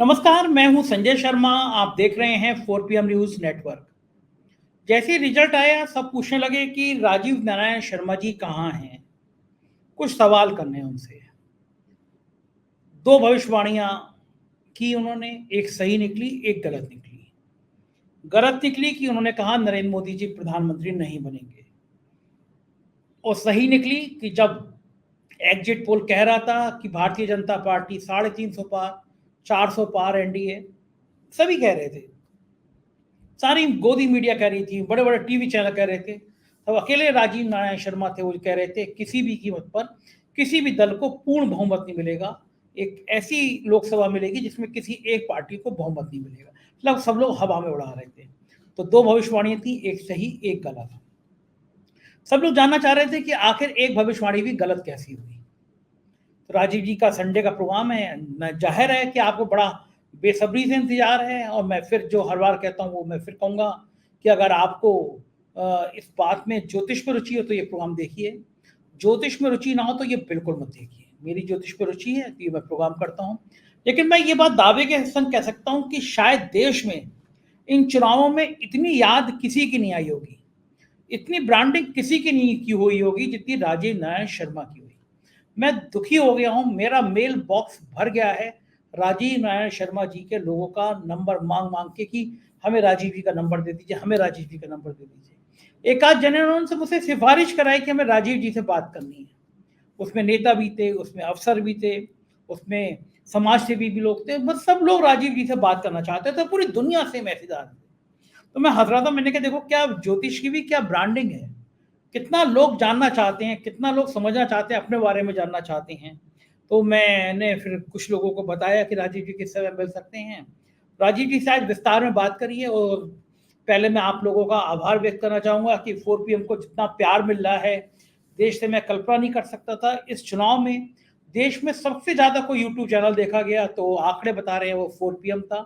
नमस्कार, मैं हूं संजय शर्मा। आप देख रहे हैं 4 PM न्यूज नेटवर्क। जैसे ही रिजल्ट आया, सब पूछने लगे कि राजीव नारायण शर्मा जी कहाँ हैं। कुछ सवाल करने हैं उनसे। दो भविष्यवाणियां की उन्होंने, एक सही निकली, एक गलत निकली। गलत निकली कि उन्होंने कहा नरेंद्र मोदी जी प्रधानमंत्री नहीं बनेंगे, और सही निकली कि जब एग्जिट पोल कह रहा था कि भारतीय जनता पार्टी 350 पार, 400 पार एनडीए, सभी कह रहे थे, सारी गोदी मीडिया कह रही थी, बड़े बड़े टीवी चैनल कह रहे थे। तब अकेले राजीव नारायण शर्मा थे, वो कह रहे थे किसी भी कीमत पर किसी भी दल को पूर्ण बहुमत नहीं मिलेगा। एक ऐसी लोकसभा मिलेगी जिसमें किसी एक पार्टी को बहुमत नहीं मिलेगा। मतलब सब लोग हवा में उड़ा रहे थे। तो दो भविष्यवाणियां थी, एक सही एक गलत। सब लोग जानना चाह रहे थे कि आखिर एक भविष्यवाणी भी गलत कैसी हुई। तो राजीव जी का संडे का प्रोग्राम है, जाहिर है कि आपको बड़ा बेसब्री से इंतजार है। और मैं फिर जो हर बार कहता हूँ वो मैं फिर कहूँगा कि अगर आपको इस बात में ज्योतिष में रुचि हो तो ये प्रोग्राम देखिए। ज्योतिष में रुचि ना हो तो ये बिल्कुल मत देखिए। मेरी ज्योतिष में रुचि है तो ये मैं प्रोग्राम करता हूँ। लेकिन मैं ये बात दावे के संग कह सकता हूँ कि शायद देश में इन चुनावों में इतनी याद किसी की नहीं आई होगी, इतनी ब्रांडिंग किसी की नहीं की हुई होगी जितनी राजीव नारायण शर्मा की हुई। मैं दुखी हो गया हूं, मेरा मेल बॉक्स भर गया है राजीव नारायण शर्मा जी के लोगों का नंबर मांग मांग के कि हमें राजीव जी का नंबर दे दीजिए, हमें राजीव जी का नंबर दे दीजिए। एक आध जन ने उनसे मुझसे सिफारिश कराई कि हमें राजीव जी से बात करनी है। उसमें नेता भी थे, उसमें अफसर भी थे, उसमें समाज सेवी भी लोग थे, बस सब लोग राजीव जी से बात करना चाहते थे। पूरी दुनिया से मैसेज आ रहे थे। तो मैं हंस रहा था, मैंने कहा देखो क्या ज्योतिष की भी क्या ब्रांडिंग है। कितना लोग जानना चाहते हैं, कितना लोग समझना चाहते हैं, अपने बारे में जानना चाहते हैं। तो मैंने फिर कुछ लोगों को बताया कि राजीव जी किस समय मिल सकते हैं। राजीव जी शायद विस्तार में बात करिए। और पहले मैं आप लोगों का आभार व्यक्त करना चाहूँगा कि 4 PM को जितना प्यार मिल रहा है देश से, मैं कल्पना नहीं कर सकता था। इस चुनाव में देश में सबसे ज़्यादा कोई यूट्यूब चैनल देखा गया तो आंकड़े बता रहे हैं वो 4 PM था।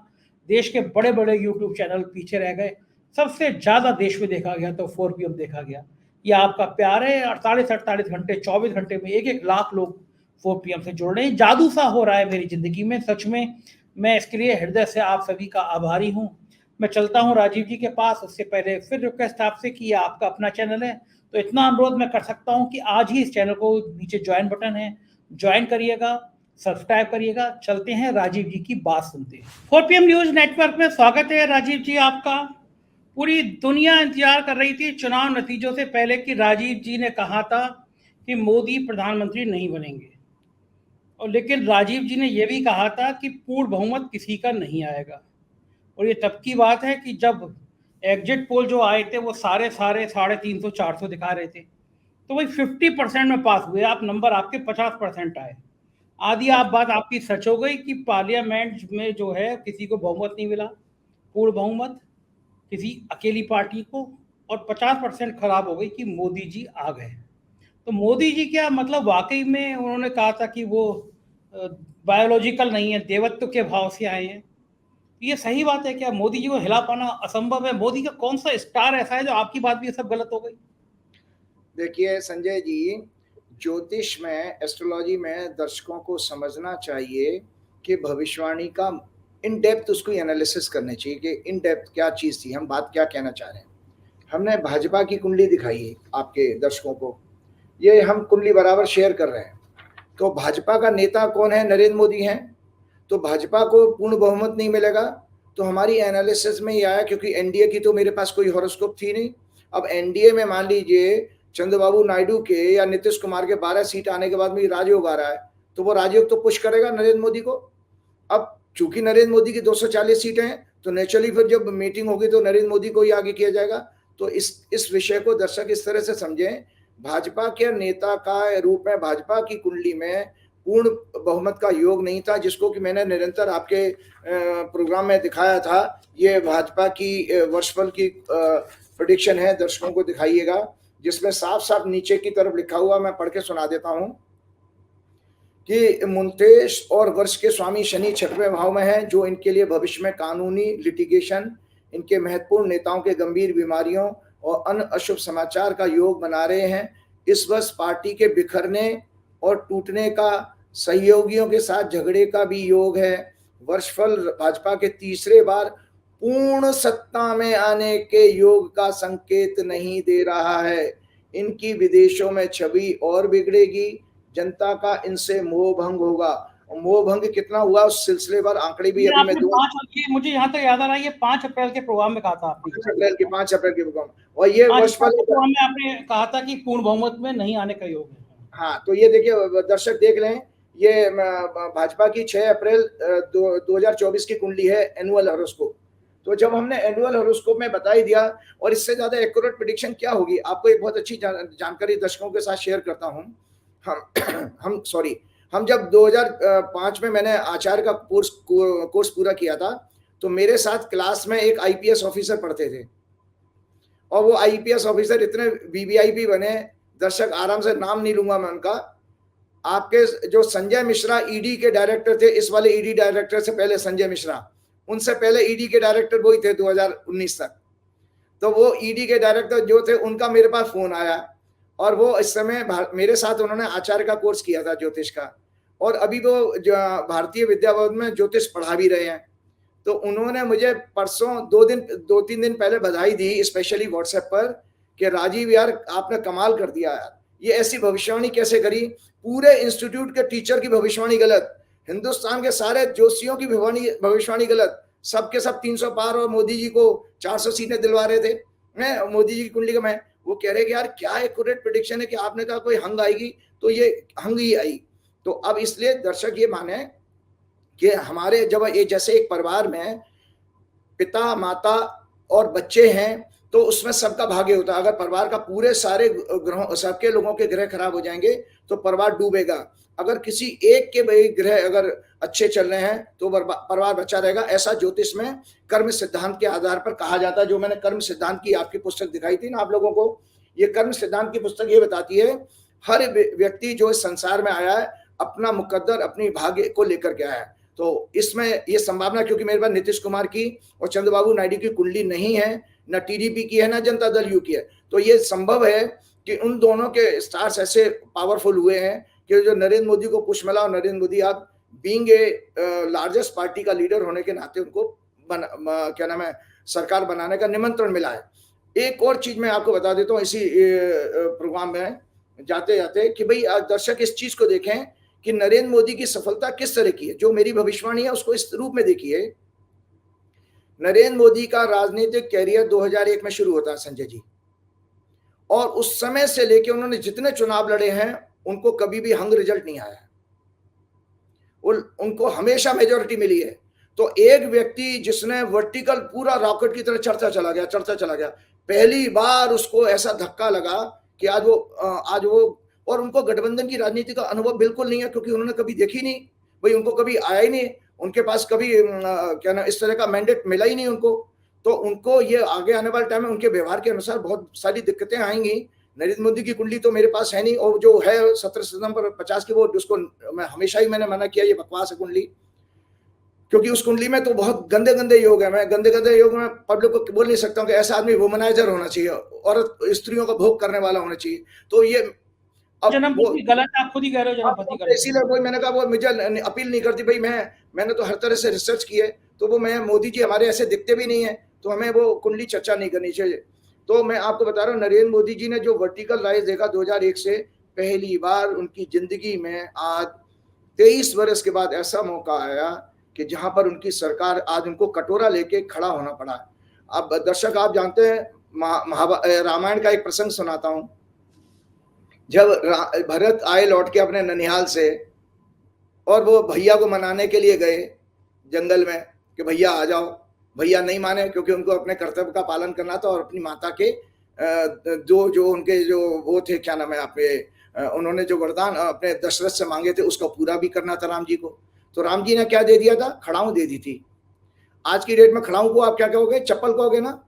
देश के बड़े बड़े यूट्यूब चैनल पीछे रह गए। सबसे ज़्यादा देश में देखा गया तो 4 PM देखा गया। ये आपका प्यार है। 48-48 घंटे, 24 घंटे में 1-1 लाख लोग 4 PM से जुड़ रहे हैं। जादू सा हो रहा है मेरी ज़िंदगी में, सच में। मैं इसके लिए हृदय से आप सभी का आभारी हूँ। मैं चलता हूँ राजीव जी के पास। उससे पहले फिर रिक्वेस्ट आपसे कि ये आपका अपना चैनल है, तो इतना अनुरोध मैं कर सकता हूँ कि आज ही इस चैनल को, नीचे ज्वाइन बटन है, ज्वाइन करिएगा, सब्सक्राइब करिएगा। चलते हैं राजीव जी की बात सुनते हैं। 4 PM न्यूज नेटवर्क में स्वागत है राजीव जी आपका। पूरी दुनिया इंतजार कर रही थी चुनाव नतीजों से पहले कि राजीव जी ने कहा था कि मोदी प्रधानमंत्री नहीं बनेंगे, और लेकिन राजीव जी ने यह भी कहा था कि पूर्ण बहुमत किसी का नहीं आएगा। और ये तब की बात है कि जब एग्जिट पोल जो आए थे वो सारे सारे 350-400 दिखा रहे थे। तो वही 50% में पास हुए आप, नंबर आपके 50% आए। आधी आप बात आपकी सच हो गई कि पार्लियामेंट में जो है किसी को बहुमत नहीं मिला, पूर्ण बहुमत किसी अकेली पार्टी को। और 50% खराब हो गई कि मोदी जी आ गए। तो मोदी जी क्या मतलब वाकई में उन्होंने कहा था कि वो बायोलॉजिकल नहीं है, देवत्व के भाव से आए हैं। ये सही बात है क्या? मोदी जी को हिला पाना असंभव है? मोदी का कौन सा स्टार ऐसा है जो आपकी बात भी सब गलत हो गई? देखिए संजय जी, ज्योतिष में, एस्ट्रोलॉजी में दर्शकों को समझना चाहिए कि भविष्यवाणी का इन डेप्थ उसको एनालिसिस करने चाहिए कि इन डेप्थ क्या चीज़ थी, हम बात क्या कहना चाह रहे हैं। हमने भाजपा की कुंडली दिखाई है आपके दर्शकों को, ये हम कुंडली बराबर शेयर कर रहे हैं। तो भाजपा का नेता कौन है? नरेंद्र मोदी हैं। तो भाजपा को पूर्ण बहुमत नहीं मिलेगा। तो हमारी एनालिसिस में ये आया, क्योंकि एनडीए की तो मेरे पास कोई हॉरोस्कोप थी नहीं। अब एनडीए में मान लीजिए चंद्रबाबू नायडू के या नीतीश कुमार के 12 सीट आने के बाद में राजयोग आ रहा है, तो वो राजयोग तो पुश करेगा नरेंद्र मोदी को। अब चूंकि नरेंद्र मोदी की 240 सीटें हैं, तो नेचुरली फिर जब मीटिंग होगी तो नरेंद्र मोदी को ही आगे किया जाएगा। तो इस विषय को दर्शक इस तरह से समझें, भाजपा के नेता का रूप में भाजपा की कुंडली में पूर्ण बहुमत का योग नहीं था, जिसको कि मैंने निरंतर आपके प्रोग्राम में दिखाया था। ये भाजपा की वर्षफल की प्रेडिक्शन है, दर्शकों को दिखाइएगा, जिसमें साफ साफ नीचे की तरफ लिखा हुआ, मैं पढ़ के सुना देता हूं कि मुंतेश और वर्ष के स्वामी शनि 6वें भाव में है, जो इनके लिए भविष्य में कानूनी लिटिगेशन, इनके महत्वपूर्ण नेताओं के गंभीर बीमारियों और अन्य अशुभ समाचार का योग बना रहे हैं। इस वर्ष पार्टी के बिखरने और टूटने का, सहयोगियों के साथ झगड़े का भी योग है। वर्षफल भाजपा के तीसरे बार पूर्ण सत्ता में आने के योग का संकेत नहीं दे रहा है। इनकी विदेशों में छवि और बिगड़ेगी, जनता का इनसे मोह भंग होगा। मोह भंग कितना हुआ उस सिलसिलेवार आंकड़े भी ये अभी मैं आपने दूंगा। 5, ये मुझे यहाँ तक याद आ रहा है, ये 5 अप्रैल के प्रोग्राम में कहा था आपने। 5 अप्रैल के प्रोग्राम, और ये 5 अप्रैल वर्षफल के प्रोग्राम में आपने कहा था कि पूर्ण बहुमत में नहीं आने का योग है। हाँ, तो ये देखिए दर्शक देख लें, ये भाजपा की 6 अप्रैल 2024 की कुंडली है, एनुअल हॉरोस्कोप। तो जब हमने एनुअल हॉरोस्कोप में बता ही दिया, और इससे ज्यादा एक्यूरेट प्रेडिक्शन क्या होगी, आपको एक बहुत अच्छी जानकारी दर्शकों के साथ शेयर करता हूं। हम जब 2005 में मैंने आचार्य का कोर्स पूरा किया था, तो मेरे साथ क्लास में एक आईपीएस ऑफिसर पढ़ते थे, और वो आईपीएस ऑफिसर इतने वीवीआईपी बने, दर्शक आराम से नाम नहीं लूंगा मैं उनका, आपके जो संजय मिश्रा ईडी के डायरेक्टर थे, इस वाले ईडी डायरेक्टर से पहले संजय मिश्रा, उनसे पहले ईडी के डायरेक्टर वही थे 2019 तक। तो वो ईडी के डायरेक्टर जो थे, उनका मेरे पास फोन आया, और वो इस समय मेरे साथ उन्होंने आचार्य का कोर्स किया था ज्योतिष का, और अभी वो भारतीय विद्या भवन में ज्योतिष पढ़ा भी रहे हैं। तो उन्होंने मुझे परसों 2-3 दिन पहले बधाई दी, स्पेशली व्हाट्सएप पर, कि राजीव यार आपने कमाल कर दिया यार, ये ऐसी भविष्यवाणी कैसे करी, पूरे इंस्टीट्यूट के टीचर की भविष्यवाणी गलत, हिंदुस्तान के सारे जोशियों की भविष्यवाणी गलत, सबके सब 300 पार, और मोदी जी को 400 सीटें दिलवा रहे थे। मैं मोदी जी की कुंडली का, मैं वो कह रहे कि यार क्या एक्यूरेट प्रेडिक्शन है, कि आपने कहा कोई हंग आएगी, तो ये हंग ही आई। तो अब इसलिए दर्शक ये माने कि हमारे जब ये जैसे एक परिवार में पिता माता और बच्चे हैं, तो उसमें सबका भाग्य होता है। अगर परिवार का पूरे सारे ग्रहों, सबके लोगों के ग्रह खराब हो जाएंगे तो परिवार डूबेगा। अगर किसी एक के भाई ग्रह अगर अच्छे चल रहे हैं तो परिवार बचा रहेगा। ऐसा ज्योतिष में कर्म सिद्धांत के आधार पर कहा जाता है। जो मैंने कर्म सिद्धांत की आपकी पुस्तक दिखाई थी ना आप लोगों को, ये कर्म सिद्धांत की पुस्तक ये बताती है हर व्यक्ति जो इस संसार में आया है अपना मुकद्दर, अपनी भाग्य को लेकर के आया है। तो इसमें ये संभावना, क्योंकि मेरे पास नीतीश कुमार की और चंद्रबाबू नायडू की कुंडली नहीं है, न टीडीपी की है, न जनता दल यू की है, तो ये संभव है कि उन दोनों के स्टार्स ऐसे पावरफुल हुए हैं कि जो नरेंद्र मोदी को पुश मिला, और नरेंद्र मोदी आप बीइंग ए लार्जेस्ट पार्टी का लीडर होने के नाते उनको क्या नाम है सरकार बनाने का निमंत्रण मिला है। एक और चीज मैं आपको बता देता हूँ इसी प्रोग्राम में जाते जाते, कि भाई दर्शक इस चीज को देखें कि नरेंद्र मोदी की सफलता किस तरह की है। जो मेरी भविष्यवाणी है उसको इस रूप में देखिए। नरेंद्र मोदी का राजनीतिक कैरियर 2001 में शुरू होता है संजय जी, और उस समय से लेके उन्होंने जितने चुनाव लड़े हैं उनको कभी भी हंग रिजल्ट नहीं आया, उनको हमेशा मेजॉरिटी मिली है। तो एक व्यक्ति जिसने वर्टिकल पूरा रॉकेट की तरह चढ़ता चला गया, पहली बार उसको ऐसा धक्का लगा कि आज वो और उनको गठबंधन की राजनीति का अनुभव बिल्कुल नहीं है, क्योंकि उन्होंने कभी देखी नहीं भाई, उनको कभी आया ही नहीं, उनके पास कभी क्या ना इस तरह का मैंडेट मिला ही नहीं उनको। तो उनको ये आगे आने वाले टाइम में उनके व्यवहार के अनुसार बहुत सारी दिक्कतें आएंगी। नरेंद्र मोदी की कुंडली तो मेरे पास है नहीं, और जो है 17 सितंबर 50 की, वो उसको मैं हमेशा ही मैंने मना किया, ये बकवास है कुंडली, क्योंकि उस कुंडली में तो बहुत गंदे गंदे योग है। मैं गंदे योग में पब्लिक को बोल नहीं सकता हूँ कि ऐसा आदमी वुमनाइजर होना चाहिए, औरत स्त्रियों का भोग करने वाला होना चाहिए। तो ये जन्मपति गलत, आप खुद ही कह रहे हो जन्मपति गलत। इसीलिए वो मैंने कहा वो मुझे अपील नहीं करती भाई, मैंने तो हर तरह से रिसर्च की है, तो वो मैं मोदी जी हमारे ऐसे दिखते भी नहीं है, तो हमें वो कुंडली चर्चा नहीं करनी चाहिए। तो मैं आपको बता रहा हूँ नरेंद्र मोदी जी ने जो वर्टिकल राइज देखा 2001 से, पहली बार उनकी जिंदगी में आज 23 वर्ष के बाद ऐसा मौका आया कि जहां पर उनकी सरकार आज उनको कटोरा लेके खड़ा होना पड़ा। अब दर्शक आप जानते हैं रामायण का एक प्रसंग सुनाता हूं। जब भरत आए लौट के अपने ननिहाल से, और वो भैया को मनाने के लिए गए जंगल में कि भैया आ जाओ, भैया नहीं माने, क्योंकि उनको अपने कर्तव्य का पालन करना था, और अपनी माता के जो उनके जो वो थे, क्या नाम है आपके, उन्होंने जो वरदान अपने दशरथ से मांगे थे उसको पूरा भी करना था राम जी को। तो राम जी ने क्या दे दिया था, खड़ाऊ दे दी थी। आज की डेट में खड़ाऊ को आप क्या कहोगे, चप्पल कहोगे ना,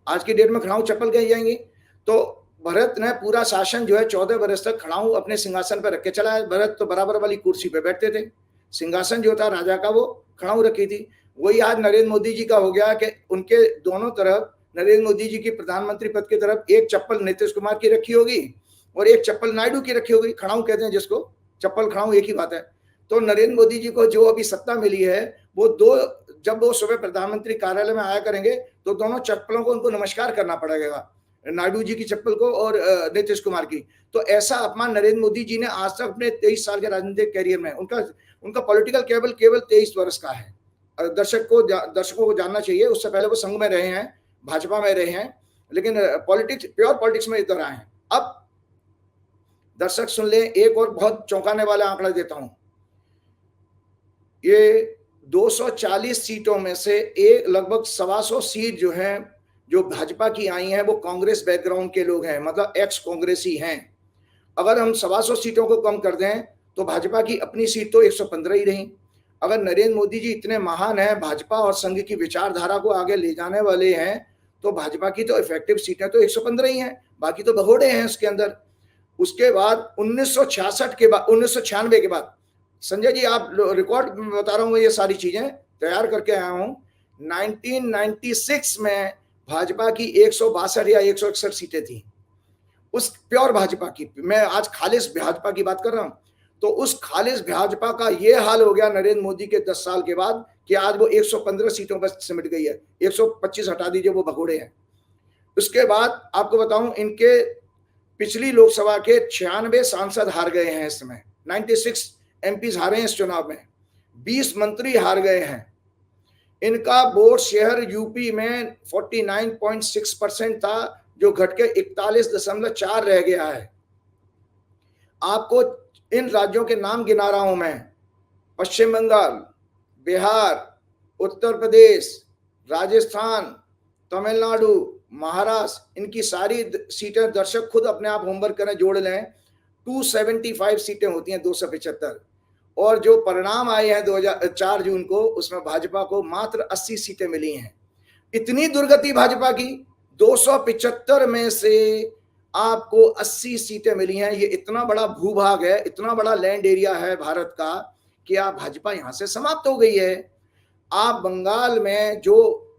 आज की डेट में खड़ाऊ चप्पल कही जाएंगी। तो भरत ने पूरा शासन जो है 14 वर्ष तक खड़ाऊ अपने सिंहासन पर रख के चला है। भरत तो बराबर वाली कुर्सी पे बैठते थे, सिंहासन जो था राजा का वो खड़ाऊ रखी थी। वही आज नरेंद्र मोदी जी का हो गया कि उनके दोनों तरफ, नरेंद्र मोदी जी की प्रधानमंत्री पद की तरफ एक चप्पल नीतीश कुमार की रखी होगी और एक चप्पल नायडू की रखी होगी। खड़ाऊ कहते हैं जिसको, चप्पल खड़ाऊ एक ही बात है। तो नरेंद्र मोदी जी को जो अभी सत्ता मिली है, जब वो सुबह प्रधानमंत्री कार्यालय में आया करेंगे तो दोनों चप्पलों को उनको नमस्कार करना पड़ेगा, नायडू जी की चप्पल को और नीतीश कुमार की। तो ऐसा अपमान नरेंद्र मोदी जी ने आज तक अपने 23 साल के राजनीतिक कैरियर में, उनका पॉलिटिकल केवल 23 वर्ष का है। दर्शकों को जानना चाहिए, उससे पहले वो संघ में रहे हैं, भाजपा में रहे हैं, लेकिन प्योर पॉलिटिक्स में इधर आए हैं। अब दर्शक सुन ले, एक और बहुत चौंकाने वाला आंकड़ा देता हूं। ये 240 सीटों में से लगभग 125 सीट जो है, जो भाजपा की आई हैं, वो कांग्रेस बैकग्राउंड के लोग हैं, मतलब एक्स कांग्रेसी हैं। अगर हम 125 सीटों को कम कर दें तो भाजपा की अपनी सीट तो 115 ही रही। अगर नरेंद्र मोदी जी इतने महान हैं, भाजपा और संघ की विचारधारा को आगे ले जाने वाले हैं, तो भाजपा की तो इफेक्टिव सीटें तो 115 ही हैं, बाकी तो भगोड़े हैं उसके अंदर। उसके बाद 1996 के बाद, संजय जी आप रिकॉर्ड बता रहा हूं, ये सारी चीजें तैयार करके आया हूं। 1996 में भाजपा की 162 या 161 सीटें थी, उस प्योर भाजपा की। मैं आज खालिस भाजपा की बात कर रहा हूं। तो उस खालिस भाजपा का ये हाल हो गया नरेंद्र मोदी के 10 साल के बाद कि आज वो 115 सीटों पर सिमट गई है। 125 हटा दीजिए, वो भगोड़े हैं। उसके बाद आपको बताऊं, इनके पिछली लोकसभा के 96 सांसद हार गए हैं इस समय। 96 एमपीज हारे हैं इस चुनाव में, 20 मंत्री हार गए हैं। इनका वोट शेयर यूपी में 49.6% था, जो घट के 41.4 रह गया है। आपको इन राज्यों के नाम गिना रहा हूं मैं: पश्चिम बंगाल, बिहार, उत्तर प्रदेश, राजस्थान, तमिलनाडु, महाराष्ट्र। इनकी सारी सीटें दर्शक खुद अपने आप होमवर्क करें, जोड़ लें। 275 सीटें होती हैं, 275। और जो परिणाम आए हैं 2004 जून को, उसमें भाजपा को मात्र 80 सीटें मिली हैं। इतनी दुर्गति भाजपा की, 275 में से आपको 80 सीटें मिली हैं। ये इतना बड़ा भूभाग है, इतना बड़ा लैंड एरिया है भारत का, कि आप भाजपा यहां से समाप्त हो गई है। आप बंगाल में जो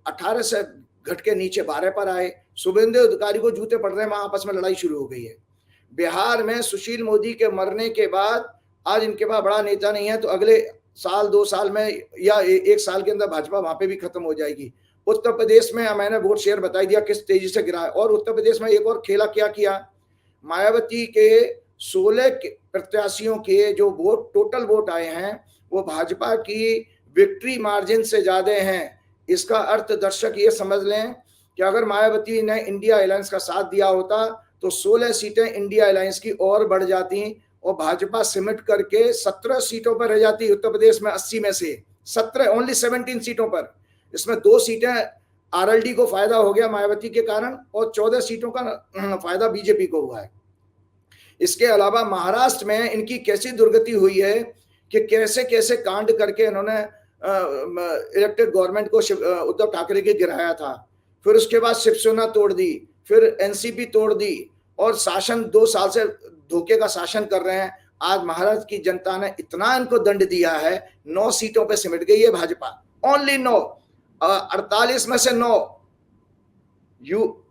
18 से घट के नीचे 12 पर आए, शुभेंदु अधिकारी को जूते पड़ रहे हैं, वहां आपस में लड़ाई शुरू हो गई है। बिहार में सुशील मोदी के मरने के बाद आज इनके पास बड़ा नेता नहीं है, तो अगले साल 2 साल में या 1 साल के अंदर भाजपा वहां पे भी खत्म हो जाएगी। उत्तर प्रदेश में मैंने वोट शेयर बता दिया किस तेजी से गिरा है। और उत्तर प्रदेश में एक और खेला क्या किया, मायावती के 16 प्रत्याशियों के जो वोट टोटल वोट आए हैं, वो भाजपा की विक्ट्री मार्जिन से ज्यादा हैं। इसका अर्थ दर्शक ये समझ लें कि अगर मायावती ने इंडिया अलायंस का साथ दिया होता तो 16 सीटें इंडिया अलायंस की और बढ़ जाती और भाजपा सिमट करके 17 सीटों पर रह जाती। उत्तर प्रदेश में 80 में से 17, ओनली 17 सीटों पर। इसमें 2 सीटें आरएलडी को फायदा हो गया मायावती के कारण, और 14 सीटों का फायदा बीजेपी को हुआ है। इसके अलावा महाराष्ट्र में इनकी कैसी दुर्गति हुई है कि कैसे कैसे कांड करके इन्होंने इलेक्टेड गवर्नमेंट को उद्धव ठाकरे के गिराया था। फिर उसके बाद शिवसेना तोड़ दी, फिर एनसीपी तोड़ दी, और शासन 2 साल से धोखे का शासन कर रहे हैं। आज महाराष्ट्र की जनता ने इतना इनको दंड दिया है, 9 सीटों पे सिमट गई है भाजपा, ओनली 9, 48 में से 9।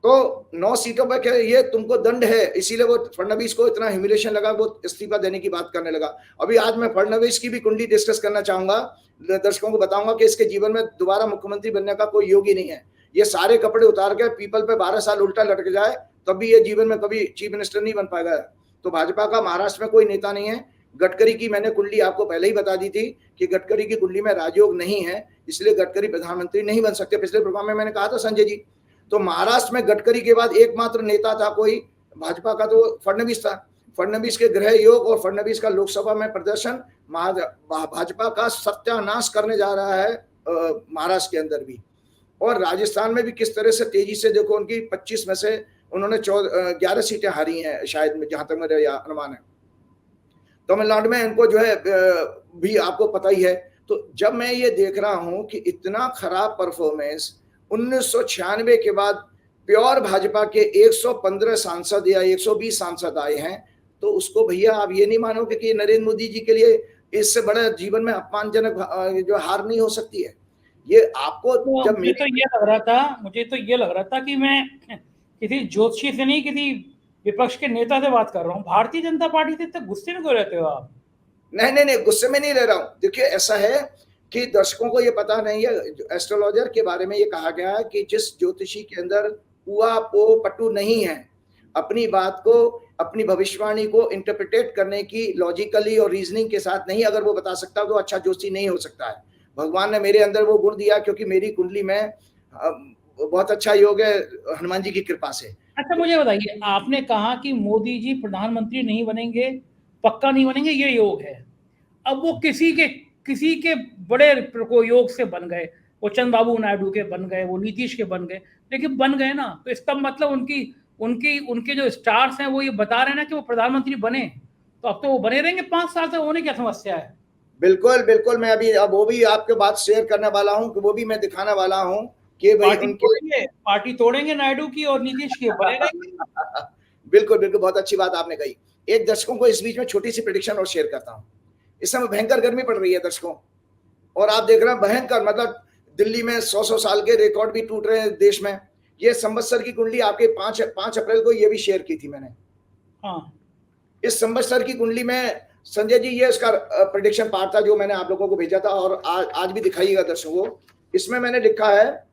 तो 9 सीटों पर ये तुमको दंड है, इसीलिए वो फडणवीस को इतना ह्यूमिलेशन लगा, वो इस्तीफा देने की बात करने लगा। अभी आज मैं फडणवीस की भी कुंडली डिस्कस करना चाहूंगा, दर्शकों को बताऊंगा कि इसके जीवन में दोबारा मुख्यमंत्री बनने का कोई योग ही नहीं है। ये सारे कपड़े उतार के पीपल पे 12 साल उल्टा लटक जाए तब भी ये जीवन में कभी चीफ मिनिस्टर नहीं बन पाएगा। तो भाजपा का महाराष्ट्र में कोई नेता नहीं है। गडकरी की मैंने कुंडली आपको पहले ही बता दी थी कि गडकरी की कुंडली में राजयोग नहीं है, इसलिए गडकरी प्रधानमंत्री नहीं बन सकते। पिछले प्रोग्राम में मैंने कहा था संजय जी। तो महाराष्ट्र में गडकरी के बाद एकमात्र नेता था कोई भाजपा का, तो फडणवीस था। फडणवीस के गृह योग और फडणवीस का लोकसभा में प्रदर्शन भाजपा का सत्यानाश करने जा रहा है महाराष्ट्र के अंदर भी। और राजस्थान में भी किस तरह से तेजी से देखो, उनकी 25 में से उन्होंने 11 सीटें हारी हैं शायद, जहां तक मेरा अनुमान है। तमिलनाडु में इनको जो है भी आपको पता ही है। तो जब मैं ये देख रहा हूं कि इतना खराब परफॉर्मेंस 1996 के बाद प्योर भाजपा के 115 सांसद या 120 सांसद आए हैं, तो उसको भैया आप ये नहीं मानोगे कि नरेंद्र मोदी जी के लिए इससे बड़ा जीवन में अपमानजनक जो हार नहीं हो सकती है। ये आपको तो जब मुझे तो ये लग रहा था कि मैं किसी ज्योतिषी से नहीं, किसी विपक्ष के नेता से बात कर रहा हूँ। भारतीय जनता पार्टी से इतने गुस्से में क्यों रहते हो आप? नहीं नहीं नहीं, गुस्से में नहीं ले रहा हूं। देखिए ऐसा है कि दर्शकों को ये पता नहीं है, एस्ट्रोलॉजर के बारे में ये कहा गया है कि जिस ज्योतिषी के अंदर उआ पो पट्टू नहीं है, अपनी बात को, अपनी भविष्यवाणी को इंटरप्रिटेट करने की लॉजिकली और रीजनिंग के साथ नहीं अगर वो बता सकता तो अच्छा ज्योतिषी नहीं हो सकता है। भगवान ने मेरे अंदर वो गुण दिया क्योंकि मेरी कुंडली में बहुत अच्छा योग है हनुमान जी की कृपा से। अच्छा मुझे बताइए, आपने कहा कि मोदी जी प्रधानमंत्री नहीं बनेंगे, पक्का नहीं बनेंगे, ये योग है। अब वो किसी के बड़े योग से बन गए, वो चंद्रबाबू नायडू के बन गए, वो नीतीश के बन गए, लेकिन बन गए ना, तो इसका मतलब उनकी उनकी उनके जो स्टार्स हैं वो ये बता रहे हैं ना कि वो प्रधानमंत्री बने, तो अब तो वो बने रहेंगे 5 साल तक, होने क्या समस्या है। बिल्कुल बिल्कुल, मैं अभी अब वो भी आपके बात शेयर करने वाला हूं कि वो भी मैं दिखाने वाला हूं कि भाई उनके पार्टी तोड़ेंगे नायडू की और नीतीश की, बने रहेंगे। बिल्कुल बिल्कुल, बहुत अच्छी बात आपने कही। एक दर्शकों को इस बीच में छोटी सी प्रेडिक्शन और शेयर करता हूं। इस समय भयंकर गर्मी पड़ रही है दर्शकों, और आप देख रहे हैं भयंकर, मतलब दिल्ली में 100 साल के रिकॉर्ड भी टूट रहे हैं देश में। ये संवत्सर की कुंडली आपके 5 अप्रैल को ये भी शेयर की थी मैंने। हाँ, इस संवत्सर की कुंडली में संजय जी ये इसका प्रेडिक्शन पार्ट था जो मैंने आप लोगों को भेजा था, और आज भी दिखाइएगा दर्शकों को। इसमें मैंने लिखा है,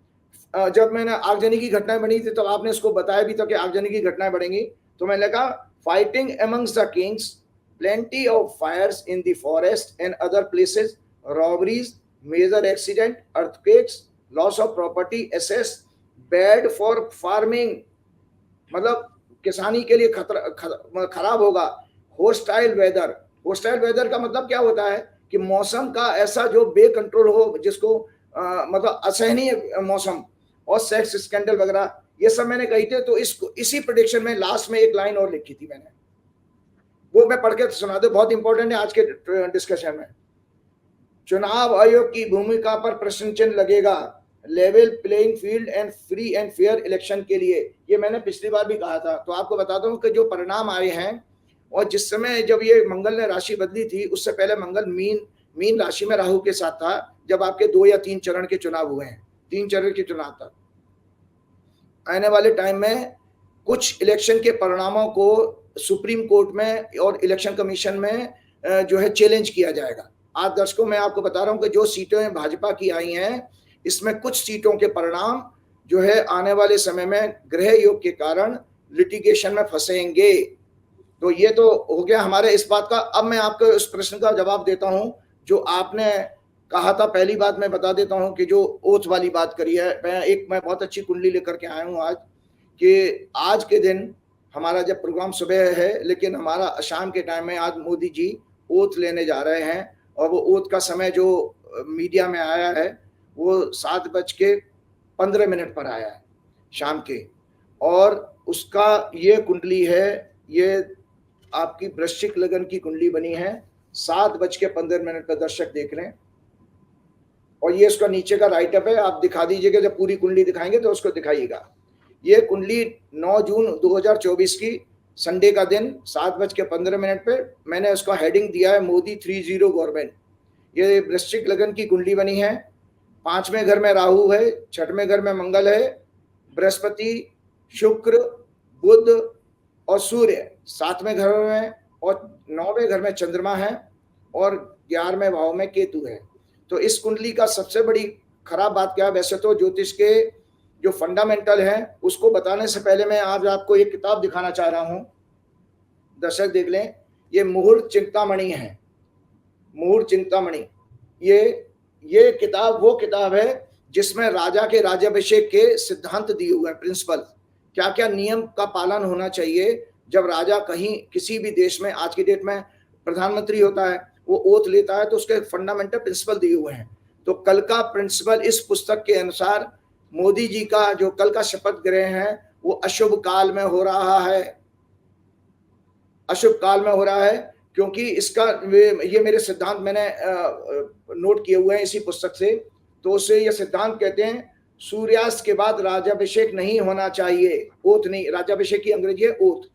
जब मैंने आगजनी की घटनाएं बनी थी तो आपने इसको बताया भी था कि आगजनी की घटनाएं बढ़ेंगी, तो मैंने लिखा fighting amongst the Kings, plenty of fires in the forest and other places, robberies, major accident, earthquakes, loss of property, assets, bad for farming, मतलब किसानी के लिए खराब होगा। होस्टाइल वेदर, होस्टाइल वेदर का मतलब क्या होता है कि मौसम का ऐसा जो बेकंट्रोल हो, जिसको मतलब असहनीय मौसम, और सेक्स स्कैंडल वगैरह, ये सब मैंने कही थी। तो इसी प्रेडिक्शन में लास्ट में एक लाइन और लिखी थी मैंने, वो मैं पढ़ के सुना दे, बहुत इंपॉर्टेंट है आज के डिस्कशन में। चुनाव आयोग की भूमिका पर प्रश्न चिन्ह लगेगा, level playing field and free and fair election के लिए। ये मैंने पिछली बार भी कहा था। तो आपको बताता हूँ कि जो परिणाम आए हैं, और जिस समय जब ये मंगल ने राशि बदली थी, उससे पहले मंगल मीन राशि में राहु के साथ था, जब आपके 2 या 3 चरण के चुनाव हुए हैं, 3 चरण के चुनाव था। आने वाले टाइम में कुछ इलेक्शन के परिणामों को सुप्रीम कोर्ट में और इलेक्शन कमीशन में जो है चैलेंज किया जाएगा। आज दर्शकों मैं आपको बता रहा हूं कि जो सीटें भाजपा की आई हैं, इसमें कुछ सीटों के परिणाम जो है आने वाले समय में ग्रह योग के कारण लिटिगेशन में फंसेंगे। तो ये तो हो गया हमारे इस बात का। अब मैं आपको इस प्रश्न का जवाब देता हूं जो आपने कहा था। पहली बात मैं बता देता हूं कि जो ओथ वाली बात करी है, मैं बहुत अच्छी कुंडली लेकर के आया हूं आज, कि आज के दिन हमारा जब प्रोग्राम सुबह है, लेकिन हमारा शाम के टाइम में आज मोदी जी ओथ लेने जा रहे हैं, और वो ओथ का समय जो मीडिया में आया है वो 7:15 पर आया है शाम के, और उसका ये कुंडली है, ये आपकी वृश्चिक लगन की कुंडली बनी है। 7:15 पर दर्शक देख रहे हैं, और ये उसका नीचे का राइट अप है। आप दिखा दीजिएगा, जब पूरी कुंडली दिखाएंगे तो उसको दिखाइएगा। ये कुंडली 9 जून 2024 की संडे का दिन 7:15 पे मैंने उसका हेडिंग दिया है मोदी 30 गवर्नमेंट। ये वृश्चिक लगन की कुंडली बनी है। 5वें घर में राहु है, 6वें घर में मंगल है, बृहस्पति, शुक्र, बुध और सूर्य 7वें घर में, और 9वें घर में चंद्रमा है, और 11वें भाव में केतु है। तो इस कुंडली का सबसे बड़ी खराब बात क्या है, वैसे तो ज्योतिष के जो फंडामेंटल है उसको बताने से पहले मैं आज आपको एक किताब दिखाना चाह रहा हूं, दर्शक देख लें। ये मुहूर्त चिंतामणि है, मुहूर्त चिंतामणि। ये किताब वो किताब है जिसमें राजा के राज्याभिषेक के सिद्धांत दिए हुए हैं, प्रिंसिपल, क्या क्या नियम का पालन होना चाहिए जब राजा कहीं किसी भी देश में, आज की डेट में प्रधानमंत्री होता है, वो ओथ लेता है, तो उसके फंडामेंटल प्रिंसिपल दिए हुए हैं। तो कल का प्रिंसिपल इस पुस्तक के अनुसार मोदी जी का जो कल का शपथ ग्रहण है वो अशुभ काल में हो रहा है, अशुभ काल में हो रहा है, क्योंकि इसका ये मेरे सिद्धांत मैंने नोट किए हुए हैं इसी पुस्तक से। तो उसे ये सिद्धांत कहते हैं, सूर्यास्त के बाद राज्याभिषेक नहीं होना चाहिए, ओथ नहीं, राज्याभिषेक की अंग्रेजी है ओथ।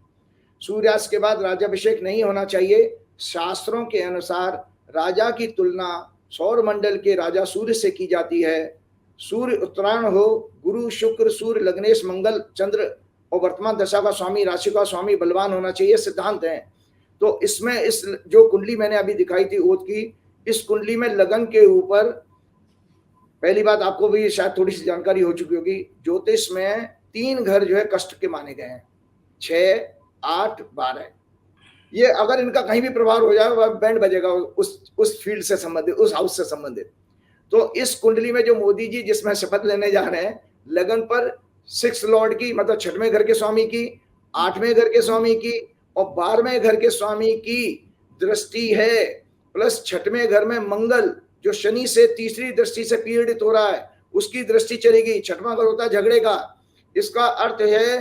सूर्यास्त के बाद राज्याभिषेक नहीं होना चाहिए। शास्त्रों के अनुसार राजा की तुलना सौर मंडल के राजा सूर्य से की जाती है। सूर्य उत्तरायण हो, गुरु शुक्र सूर्य लग्नेश मंगल चंद्र और वर्तमान दशा का स्वामी, राशि का स्वामी बलवान होना चाहिए, सिद्धांत है। तो इसमें इस जो कुंडली मैंने अभी दिखाई थी ओद की, इस कुंडली में लगन के ऊपर, पहली बात आपको भी शायद थोड़ी सी जानकारी हो चुकी होगी, ज्योतिष में 3 घर जो है कष्ट के माने गए हैं, 6, 8, 12। ये अगर इनका कहीं भी प्रभाव हो जाए वह बैंड बजेगा उस फील्ड से संबंधित, उस हाउस से संबंधित। तो इस कुंडली में जो मोदी जी जिसमें शपथ लेने जा रहे हैं, लगन पर 6 लॉर्ड की, मतलब 6वें घर के स्वामी की, 8वें घर के स्वामी की और 12वें घर के स्वामी की दृष्टि है, प्लस 6वें घर में मंगल जो शनि से तीसरी दृष्टि से पीड़ित हो रहा है, उसकी दृष्टि चलेगी। 6वां घर होता है झगड़े का। इसका अर्थ है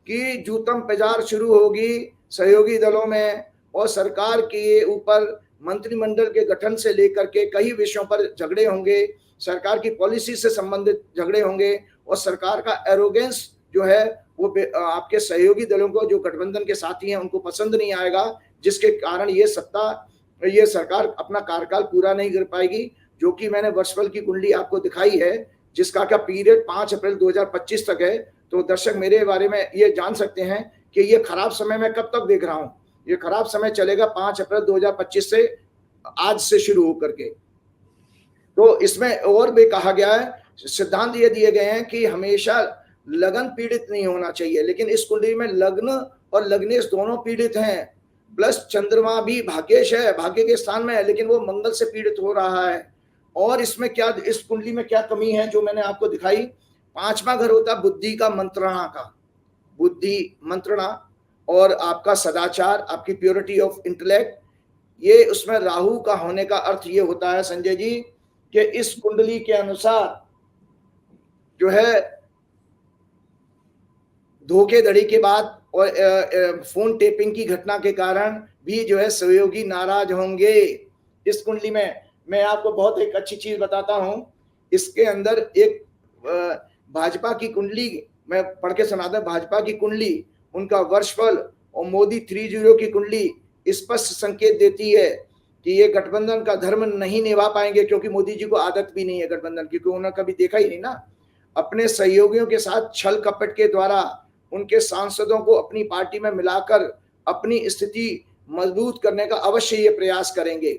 कि जूतम पेजार शुरू होगी सहयोगी दलों में, और सरकार के ऊपर मंत्रिमंडल के गठन से लेकर के कई विषयों पर झगड़े होंगे, सरकार की पॉलिसी से संबंधित झगड़े होंगे, और सरकार का एरोगेंस जो है वो आपके सहयोगी दलों को, जो गठबंधन के साथी हैं, उनको पसंद नहीं आएगा, जिसके कारण ये सरकार अपना कार्यकाल पूरा नहीं कर पाएगी। जो कि मैंने वर्षफल की कुंडली आपको दिखाई है, जिसका का पीरियड 5 अप्रैल 2025 तक है। तो दर्शक मेरे बारे में ये जान सकते हैं कि ये खराब समय मैं कब तक देख रहा हूं। ये खराब समय चलेगा 5 अप्रैल 2025 से, आज से शुरू होकर के। तो इसमें और भी कहा गया है, सिद्धांत ये दिए गए हैं कि हमेशा लगन पीड़ित नहीं होना चाहिए, लेकिन इस कुंडली में लग्न और लग्नेश दोनों पीड़ित हैं, प्लस चंद्रमा भी भाग्येश है, भाग्य के स्थान में है, लेकिन वो मंगल से पीड़ित हो रहा है। और इसमें क्या, इस कुंडली में क्या कमी है जो मैंने आपको दिखाई। 5वां घर होता है बुद्धि का, मंत्रणा का, बुद्धि मंत्रणा, और आपका सदाचार, आपकी प्योरिटी ऑफ इंटेलेक्ट। ये उसमें राहु का होने का अर्थ ये होता है संजय जी कि इस कुंडली के अनुसार जो है धोखेधड़ी के बाद और फोन टेपिंग की घटना के कारण भी जो है सहयोगी नाराज होंगे। इस कुंडली में मैं आपको बहुत एक अच्छी चीज बताता हूं, इसके अंदर एक भाजपा की कुंडली मैं पढ़ के सुनाता हूं। भाजपा की कुंडली, उनका वर्षफल और मोदी 30 की कुंडली स्पष्ट संकेत देती है कि ये गठबंधन का धर्म नहीं निभा पाएंगे, क्योंकि मोदी जी को आदत भी नहीं है गठबंधन की, क्योंकि उन्होंने कभी देखा ही नहीं ना। अपने सहयोगियों के साथ छल कपट के द्वारा उनके सांसदों को अपनी पार्टी में मिलाकर अपनी स्थिति मजबूत करने का अवश्य ये प्रयास करेंगे।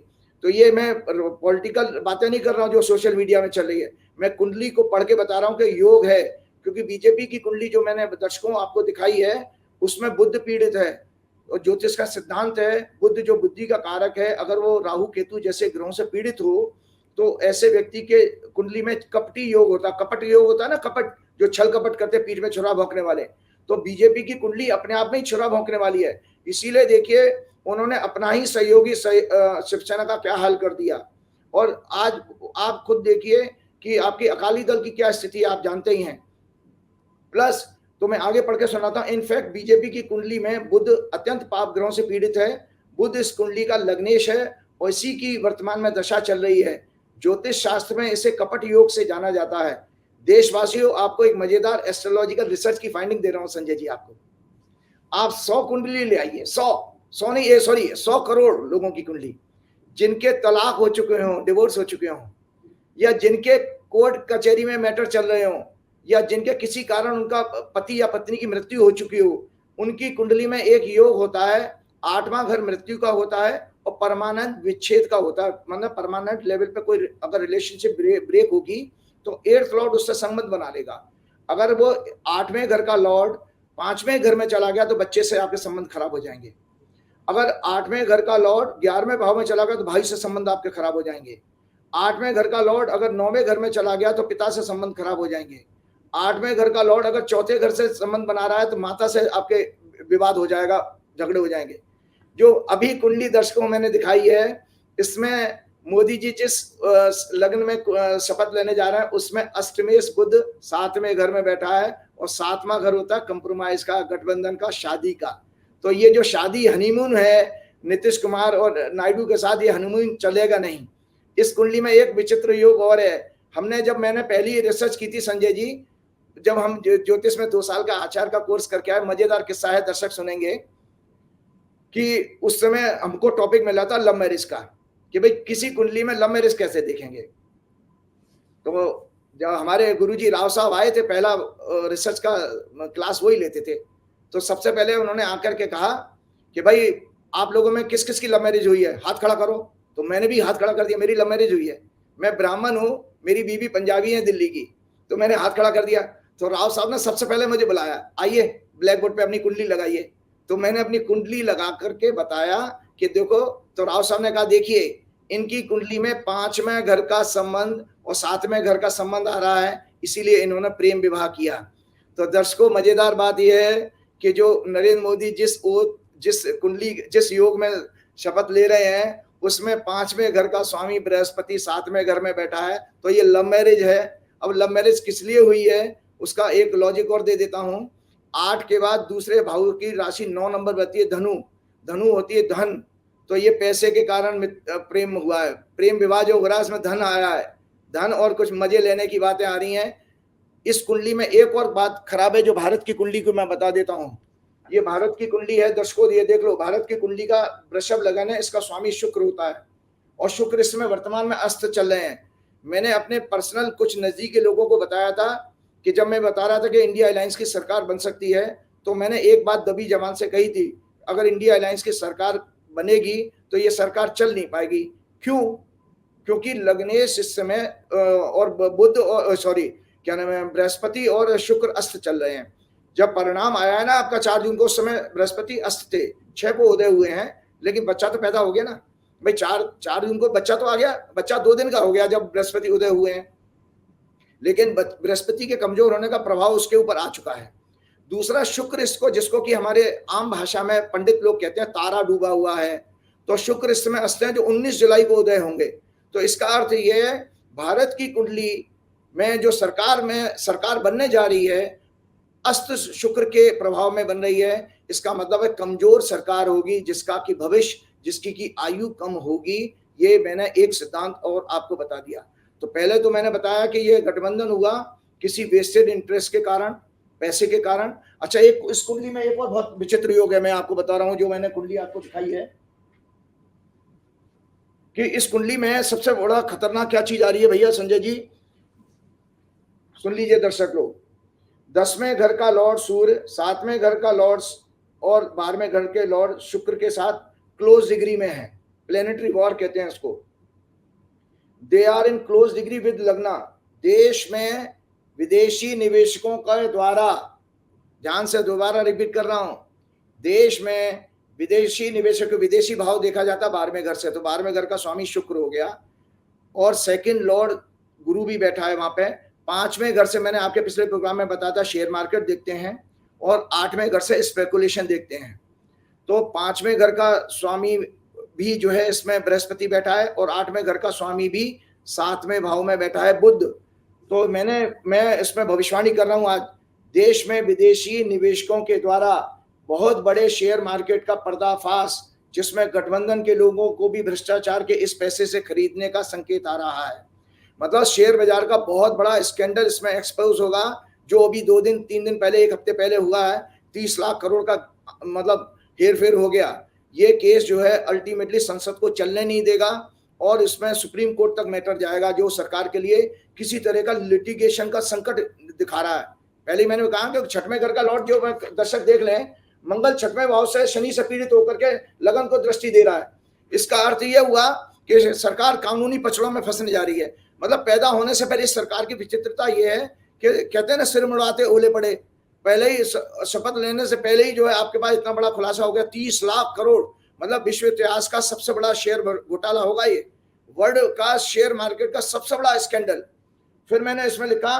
तो ये मैं पॉलिटिकल बातें नहीं कर रहा हूं जो सोशल मीडिया में चल रही है, मैं कुंडली को पढ़ के बता रहा हूं कि योग है। क्योंकि बीजेपी की कुंडली जो मैंने दर्शकों आपको दिखाई है, उसमें बुध पीड़ित है, और ज्योतिष का सिद्धांत है बुध जो बुद्धि का कारक है, अगर वो राहु केतु जैसे ग्रहों से पीड़ित हो तो ऐसे व्यक्ति के कुंडली में कपटी योग होता है, कपट योग होता है ना, कपट जो छल कपट करते पीठ में छुरा भोंकने वाले। तो बीजेपी की कुंडली अपने आप में ही छुरा भोंकने वाली है। इसीलिए देखिए उन्होंने अपना ही सहयोगी शिवसेना का क्या हाल कर दिया। और आज आप खुद देखिए कि आपकी अकाली दल की क्या स्थिति आप जानते ही हैं। प्लस तो मैं आगे पढ़ के सुनाता हूं। इनफैक्ट बीजेपी की कुंडली में बुध अत्यंत पाप ग्रहों से पीड़ित है। बुध इस कुंडली का लग्नेश है और इसी की वर्तमान में दशा चल रही है। ज्योतिष शास्त्र में इसे कपट योग से जाना जाता है। देशवासियों, आपको एक मजेदार एस्ट्रोलॉजिकल रिसर्च की फाइंडिंग दे रहा हूं संजय जी आपको। आप 100 कुंडली ले आइए, 100 करोड़ लोगों की कुंडली, जिनके तलाक हो चुके हों, डिवोर्स हो चुके हों, या जिनके कोर्ट कचहरी में मैटर चल रहे हों, या जिनके किसी कारण उनका पति या पत्नी की मृत्यु हो चुकी हो, उनकी कुंडली में एक योग होता है। 8वां घर मृत्यु का होता है और परमानेंट विच्छेद का होता है। मतलब परमानेंट लेवल पे कोई अगर रिलेशनशिप ब्रेक होगी तो 8th लॉर्ड उससे संबंध बना लेगा। अगर वो 8वें घर का लॉर्ड 5वें घर में चला गया तो बच्चे से आपके संबंध खराब हो जाएंगे। अगर 8वें घर का लॉर्ड 11वें भाव में चला गया तो भाई से संबंध आपके खराब हो जाएंगे। 8वें घर का लॉर्ड अगर 9वें घर में चला गया तो पिता से संबंध खराब हो जाएंगे। 8वें घर का लॉर्ड अगर 4थे घर से संबंध बना रहा है तो माता से आपके विवाद हो जाएगा, झगड़े हो जाएंगे। जो अभी कुंडली दर्शकों मैंने दिखाई है, इसमें मोदी जी जिस लग्न में शपथ लेने जा रहे हैं उसमें अष्टमेश बुध 7वें घर में बैठा है, और 7वां घर होता है कंप्रोमाइज का, गठबंधन का, शादी का। तो ये जो शादी हनीमून है नीतीश कुमार और नायडू के साथ, ये हनीमून चलेगा नहीं। इस कुंडली में एक विचित्र योग और है। मैंने पहली रिसर्च की थी संजय जी, जब हम ज्योतिष में 2 साल का आचार्य का कोर्स करके आए, मजेदार किस्सा है, दर्शक सुनेंगे कि उस समय हमको टॉपिक मिला था लव मैरिज का, कि भाई किसी कुंडली में लव मैरिज कैसे देखेंगे। तो जब हमारे गुरुजी राव साहब आए थे, पहला रिसर्च का क्लास वही लेते थे, तो सबसे पहले उन्होंने आकर के कहा कि भाई आप लोगों में किस किस की लव मैरिज हुई है, हाथ खड़ा करो। तो मैंने भी हाथ खड़ा कर दिया, मेरी लव मैरिज हुई है। मैं ब्राह्मण हूँ, मेरी बीवी पंजाबी है दिल्ली की, तो मैंने हाथ खड़ा कर दिया। तो राव साहब ने सबसे पहले मुझे बुलाया, आइए ब्लैक बोर्ड पे अपनी कुंडली लगाइए। तो मैंने अपनी कुंडली लगा करके बताया कि देखो। तो राव साहब ने कहा देखिए इनकी कुंडली में 5वें घर का संबंध और 7वें घर का संबंध आ रहा है, इसीलिए इन्होंने प्रेम विवाह किया। तो दर्शकों मजेदार बात यह है कि जो नरेंद्र मोदी जिस योग में शपथ ले रहे हैं उसमें 5वें घर का स्वामी बृहस्पति 7वें घर में बैठा है, तो ये लव मैरिज है। अब लव मैरिज किस लिए हुई है उसका एक लॉजिक और दे देता हूं। 8 के बाद दूसरे भाव की राशि 9 नंबर बनती है धनु, धनु होती है धन। तो ये पैसे के कारण प्रेम हुआ है, प्रेम विवाह जो हो रहा है इसमें धन आया है, धन और कुछ मजे लेने की बातें आ रही हैं। इस कुंडली में एक और बात खराब है जो भारत की कुंडली को मैं बता देता हूं। ये भारत की कुंडली है दर्शकों, ये देख लो, भारत की कुंडली का वृषभ लगन है, इसका स्वामी शुक्र होता है और शुक्र इसमें वर्तमान में अस्त चल रहे हैं। मैंने अपने पर्सनल कुछ नजदीकी लोगों को बताया था कि जब मैं बता रहा था कि इंडिया अलायंस की सरकार बन सकती है, तो मैंने एक बात दबी जबान से कही थी, अगर इंडिया अलायंस की सरकार बनेगी तो ये सरकार चल नहीं पाएगी। क्यों? क्योंकि लग्नेश इस समय और बुध और क्या नाम है, बृहस्पति और शुक्र अस्त चल रहे हैं। जब परिणाम आया है ना आपका 4 जून को, उस समय बृहस्पति अस्त थे, 6 को उदय हुए हैं, लेकिन बच्चा तो पैदा हो गया ना भाई। 4 जून को बच्चा तो आ गया, बच्चा 2 दिन का हो गया जब बृहस्पति उदय हुए हैं, लेकिन बृहस्पति के कमजोर होने का प्रभाव उसके ऊपर आ चुका है। दूसरा शुक्र इसको, जिसको कि हमारे आम भाषा में पंडित लोग कहते हैं तारा डूबा हुआ है, तो शुक्र इस समय अस्त है जो 19 जुलाई को उदय होंगे। तो इसका अर्थ यह है भारत की कुंडली में जो सरकार बनने जा रही है अस्त शुक्र के प्रभाव में बन रही है। इसका मतलब है कमजोर सरकार होगी, जिसका कि भविष्य, जिसकी की आयु कम होगी। ये मैंने एक सिद्धांत और आपको बता दिया। तो पहले तो मैंने बताया कि ये गठबंधन हुआ किसी वेस्टेड इंटरेस्ट के कारण, पैसे के कारण। अच्छा, एक इस कुंडली में एक और बहुत विचित्र योग है, मैं आपको बता रहा हूं, जो मैंने कुंडली आपको दिखाई है कि इस कुंडली में सबसे बड़ा खतरनाक क्या चीज आ रही है भैया संजय जी, सुन लीजिए दर्शक लोग। 10वें घर का लॉर्ड सूर्य, 7वें घर का लॉर्ड और 12वें घर के लॉर्ड शुक्र के साथ क्लोज डिग्री में है, प्लेनेटरी वॉर कहते हैं इसको। They are in close degree with lagna. देश में विदेशी निवेशकों के द्वारा, ध्यान से दोबारा रिपीट कर रहा हूं, देश में विदेशी निवेशक, विदेशी भाव देखा जाता 12वें घर से, तो 12वें घर का स्वामी शुक्र हो गया और सेकंड लॉर्ड गुरु भी बैठा है वहां पे। 5वें घर से मैंने आपके पिछले प्रोग्राम में बताया था शेयर मार्केट देखते हैं, और 8वें घर से स्पेकुलेशन देखते हैं। तो 5वें घर का स्वामी भी जो है इसमें बृहस्पति बैठा है और 8वें घर का स्वामी भी 7वें भाव में बैठा है बुध। तो मैं इसमें भविष्यवाणी कर रहा हूं आज, देश में विदेशी निवेशकों के द्वारा बहुत बड़े शेयर मार्केट का पर्दाफाश, जिसमें गठबंधन के लोगों को भी भ्रष्टाचार के इस पैसे से खरीदने का संकेत आ रहा है। मतलब शेयर बाजार का बहुत बड़ा स्कैंडल इसमें एक्सपोज होगा, जो अभी 2 दिन 3 दिन पहले, 1 हफ्ते पहले हुआ है। 30 लाख करोड़ का मतलब हेरफेर हो गया। ये केस जो है अल्टीमेटली संसद को चलने नहीं देगा और इसमें सुप्रीम कोर्ट तक मैटर जाएगा, जो सरकार के लिए किसी तरह का लिटिगेशन का संकट दिखा रहा है। पहले ही मैंने कहा कि 6वें घर का लॉर्ड, जो दर्शक देख लें, मंगल 6वें भाव से शनि से पीड़ित होकर के लगन को दृष्टि दे रहा है। इसका अर्थ यह हुआ कि सरकार कानूनी पचड़ों में फंसने जा रही है। मतलब पैदा होने से पहले इस सरकार की विचित्रता यह है कि कहते हैं ना, सिर मुड़ाते ओले पड़े। पहले ही शपथ लेने से पहले ही जो है आपके पास इतना बड़ा खुलासा हो गया, 30 लाख करोड़, मतलब विश्व इतिहास का सबसे बड़ा शेयर घोटाला होगा ये, वर्ल्ड का शेयर मार्केट का सबसे बड़ा स्कैंडल। फिर मैंने इसमें लिखा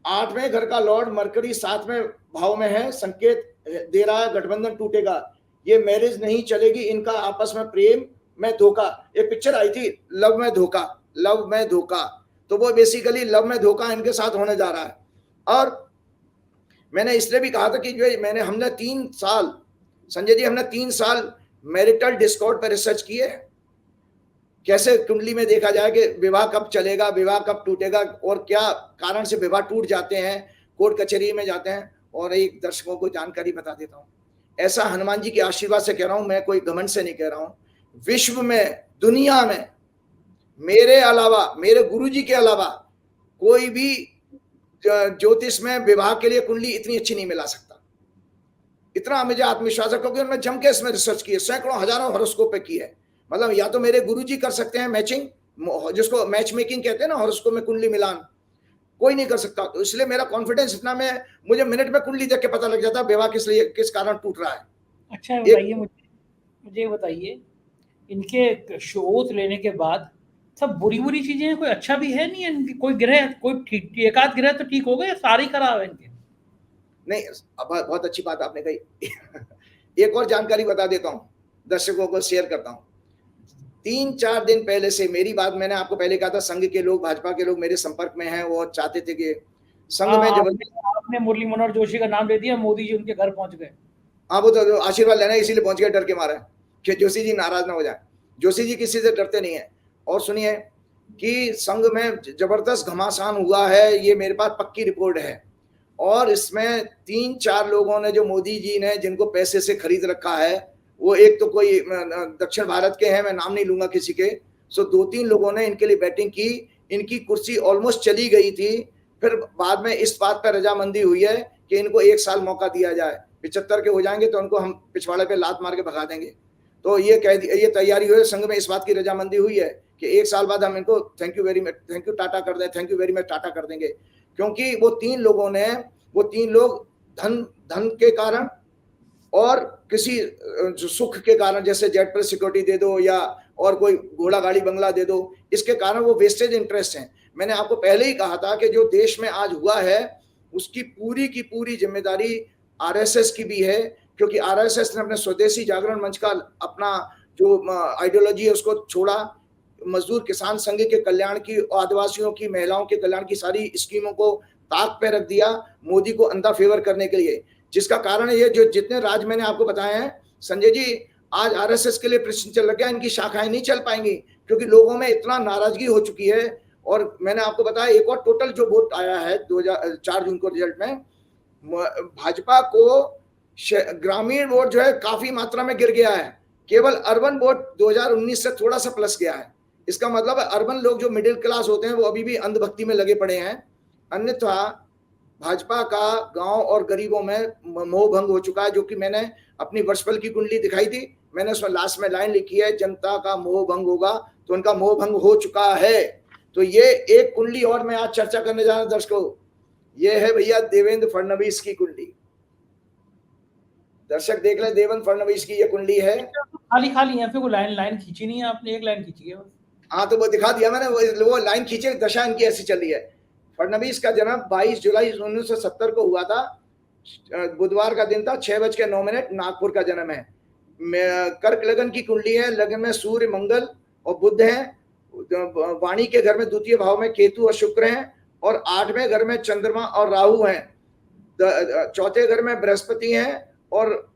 8वें घर का लॉर्ड मरकरी 7वें भाव में है, संकेत दे रहा है गठबंधन टूटेगा, ये मैरिज नहीं चलेगी, इनका आपस में प्रेम में धोखा। एक पिक्चर आई थी लव में धोखा, लव में धोखा, तो वो बेसिकली लव में धोखा इनके साथ होने जा रहा है। और मैंने इसलिए भी कहा था कि जो हमने 3 साल, संजय जी, हमने 3 साल मैरिटल डिस्कॉर्ड पर रिसर्च की है, कैसे कुंडली में देखा जाए कि विवाह कब चलेगा, विवाह कब टूटेगा और क्या कारण से विवाह टूट जाते हैं, कोर्ट कचहरी में जाते हैं। और एक दर्शकों को जानकारी बता देता हूं, ऐसा हनुमान जी के आशीर्वाद से कह रहा हूं, मैं कोई घमंड से नहीं कह रहा हूं, विश्व में, दुनिया में मेरे अलावा, मेरे गुरुजी के अलावा कोई भी ज्योतिष में विवाह के लिए कुंडली इतनी अच्छी नहीं मिला सकता। इतना मुझे आत्मविश्वास है क्योंकि उन्होंने जम के इसमें रिसर्च की है, सैकड़ों हजारों हॉरोस्कोप पे की है। मतलब या तो मेरे गुरुजी कर सकते हैं मैचिंग, जिसको मैच मेकिंग कहते हैं ना, हॉरोस्कोप में कुंडली मिलान, कोई नहीं कर सकता। तो इसलिए मेरा कॉन्फिडेंस इतना, मैं मुझे मिनट में कुंडली देख के पता लग जाता है विवाह किस कारण टूट रहा है। अच्छा बताइए, मुझे बताइए, इनके शोध लेने के बाद सब बुरी बुरी चीजें हैं, कोई अच्छा भी है नहीं है इनकी? कोई ग्रह, कोई ठीक, एकाध ग्रह तो ठीक हो गए, सारी खराब है इनके? नहीं, अब बहुत अच्छी बात आपने कही। एक और जानकारी बता देता हूं, दर्शकों को शेयर करता हूं। 3-4 दिन पहले से मेरी बात, मैंने आपको पहले कहा था संघ के लोग, भाजपा के लोग मेरे संपर्क में हैं, वो चाहते थे कि संघ में जबरदस्ती। आपने मुरली मनोहर जोशी का नाम ले दिया, मोदी जी उनके घर पहुंच गए। हाँ, वो तो आशीर्वाद लेना, इसीलिए पहुंच गए, डर के मारा कि जोशी जी नाराज ना हो जाए। जोशी जी किसी से डरते नहीं है। और सुनिए कि संघ में जबरदस्त घमासान हुआ है, ये मेरे पास पक्की रिपोर्ट है। और इसमें 3-4 लोगों ने, जो मोदी जी ने जिनको पैसे से खरीद रखा है, वो एक तो कोई दक्षिण भारत के हैं, मैं नाम नहीं लूंगा किसी के, सो 2-3 लोगों ने इनके लिए बैटिंग की। इनकी कुर्सी ऑलमोस्ट चली गई थी, फिर बाद में इस बात पर रजामंदी हुई है कि इनको 1 साल मौका दिया जाए, 75 के हो जाएंगे तो उनको हम पिछवाड़े पे लात मार के भगा देंगे। तो ये ये तैयारी हुई, संघ में इस बात की रजामंदी हुई है कि 1 साल बाद हम इनको thank you very much, thank you Tata कर दें, thank you very much Tata कर देंगे। क्योंकि वो 3 लोगों ने, वो 3 लोग धन के कारण और किसी जो सुख के कारण, जैसे जेट पर सिक्योरिटी दे दो या और कोई घोड़ा गाड़ी बंगला दे दो, इसके कारण वो वेस्टेज इंटरेस्ट हैं। मैंने आपको पहले ही कहा था कि जो देश में आज हुआ है उसकी पूरी की पूरी जिम्मेदारी आरएसएस की भी है, क्योंकि आरएसएस ने अपने स्वदेशी जागरण मंच का अपना जो आइडियोलॉजी है उसको छोड़ा, मजदूर किसान संघ के कल्याण की, आदिवासियों की, महिलाओं के कल्याण की सारी स्कीमों को ताक पे रख दिया मोदी को अंधा फेवर करने के लिए। जिसका कारण ये, जो जितने राज्य मैंने आपको बताए हैं संजय जी, आज आरएसएस के लिए प्रश्न चल रहा है, इनकी शाखाएं नहीं चल पाएंगी क्योंकि लोगों में इतना नाराजगी हो चुकी है। और मैंने आपको बताया, एक और टोटल जो वोट आया है 2004 जून को रिजल्ट में, भाजपा को ग्रामीण वोट जो है काफी मात्रा में गिर गया है, केवल अर्बन वोट 2019 से थोड़ा सा प्लस गया है। इसका मतलब है अर्बन लोग जो मिडिल क्लास होते हैं वो अभी भी अंधभक्ति में लगे पड़े हैं। अन्यथा भाजपा का गांव और गरीबों में मोह भंग हो चुका है, जो कि मैंने अपनी वर्षफल की कुंडली दिखाई थी, मैंने उसमें लास्ट में लाइन लिखी है, जनता का मोह भंग होगा, तो उनका मोह भंग हो चुका है। तो ये एक कुंडली और मैं आज चर्चा करने जा रहा हूं दर्शकों, ये है भैया देवेंद्र फडणवीस की कुंडली। दर्शक देख ले, देवेंद्र फडणवीस की ये कुंडली है। खाली खाली है, फिर वो लाइन खींची नहीं है आपने, एक लाइन खींची है। हाँ, तो वो दिखा दिया मैंने, वो लाइन खींचे, दशा इनकी ऐसी चली है। फडणवीस का जन्म 22 जुलाई 1970 को हुआ था, बुधवार का दिन था, 6:09, नागपुर का जन्म है। कर्क लगन की कुंडली है, लगन में सूर्य, मंगल और बुध हैं। वाणी के घर में द्वितीय भाव में केतु और शुक्र हैं, और 8वें घर में चंद्रमा और राहु हैं। चौथे घर में बृहस्पति हैं, और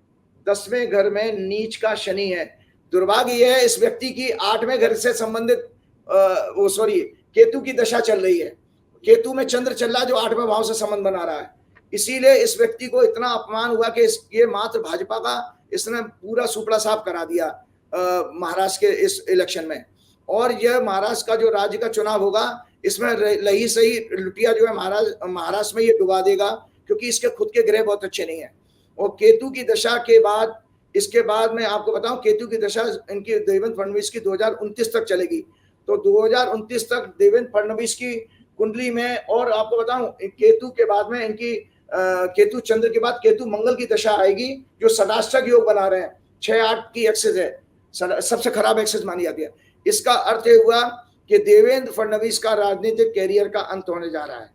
10वें घर में नीच का शनि है। दुर्भाग्य यह है इस व्यक्ति की 8वें घर से संबंधित केतु की दशा चल रही है। केतु में चंद्र चल रहा है जो 8वें भाव से संबंध बना रहा है। इसीलिए इस व्यक्ति को इतना अपमान हुआ कि ये मात्र भाजपा का इसने पूरा सुपड़ा साफ करा दिया महाराष्ट्र के इस इलेक्शन में। और यह महाराष्ट्र का जो राज्य का चुनाव होगा, इसमें लही सही लुटिया जो है महाराष्ट्र में ये डुबा देगा, क्योंकि इसके खुद के ग्रह बहुत अच्छे नहीं है। और केतु की दशा के बाद, इसके बाद मैं आपको बताऊं, केतु की दशा इनकी देवेंद्र फडणवीस की 2029 तक चलेगी। तो 2029 तक देवेंद्र फडणवीस की कुंडली में, और आपको बताऊं केतु के बाद में इनकी केतु चंद्र के बाद केतु मंगल की दशा आएगी, जो सदाष्टक योग बना रहे हैं। 6-8 की एक्सेस है, सबसे खराब एक्सेस मानी जाती है। इसका अर्थ ये हुआ कि देवेंद्र फडणवीस का राजनीतिक कैरियर का अंत होने जा रहा है।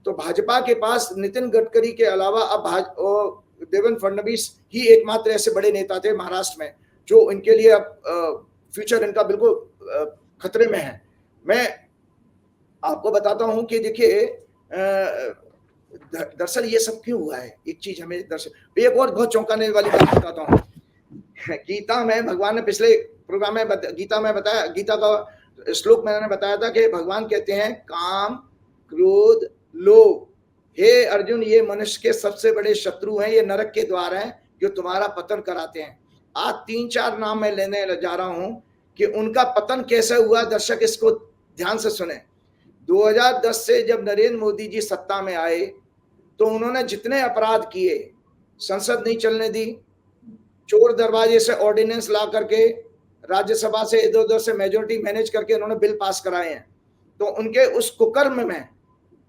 तो भाजपा के पास नितिन गडकरी के अलावा अब देवेंद्र फडणवीस ही एकमात्र ऐसे बड़े नेता थे महाराष्ट्र में जो इनके लिए अब फ्यूचर इनका बिल्कुल खतरे में है। मैं आपको बताता हूं कि देखिए दरअसल ये सब क्यों हुआ है, एक चीज हमें दरअसल एक और बहुत चौंकाने वाली बात बताता हूं। गीता में भगवान ने पिछले प्रोग्राम में गीता में बताया, गीता का श्लोक मैंने बताया था कि भगवान कहते हैं काम, क्रोध, लोभ, हे अर्जुन, ये मनुष्य के सबसे बड़े शत्रु हैं, ये नरक के द्वार हैं जो तुम्हारा पतन कराते हैं। आज 3-4 नाम मैं लेने जा रहा हूं कि उनका पतन कैसे हुआ। दर्शक इसको ध्यान से सुने। 2010 से जब नरेंद्र मोदी जी सत्ता में आए तो उन्होंने जितने अपराध किए संसद नहीं चलने दी, चोर दरवाजे से ऑर्डिनेंस ला करके राज्यसभा से इधर उधर से मेजोरिटी मैनेज करके उन्होंने बिल पास कराए हैं। तो उनके उस कुकर्म में,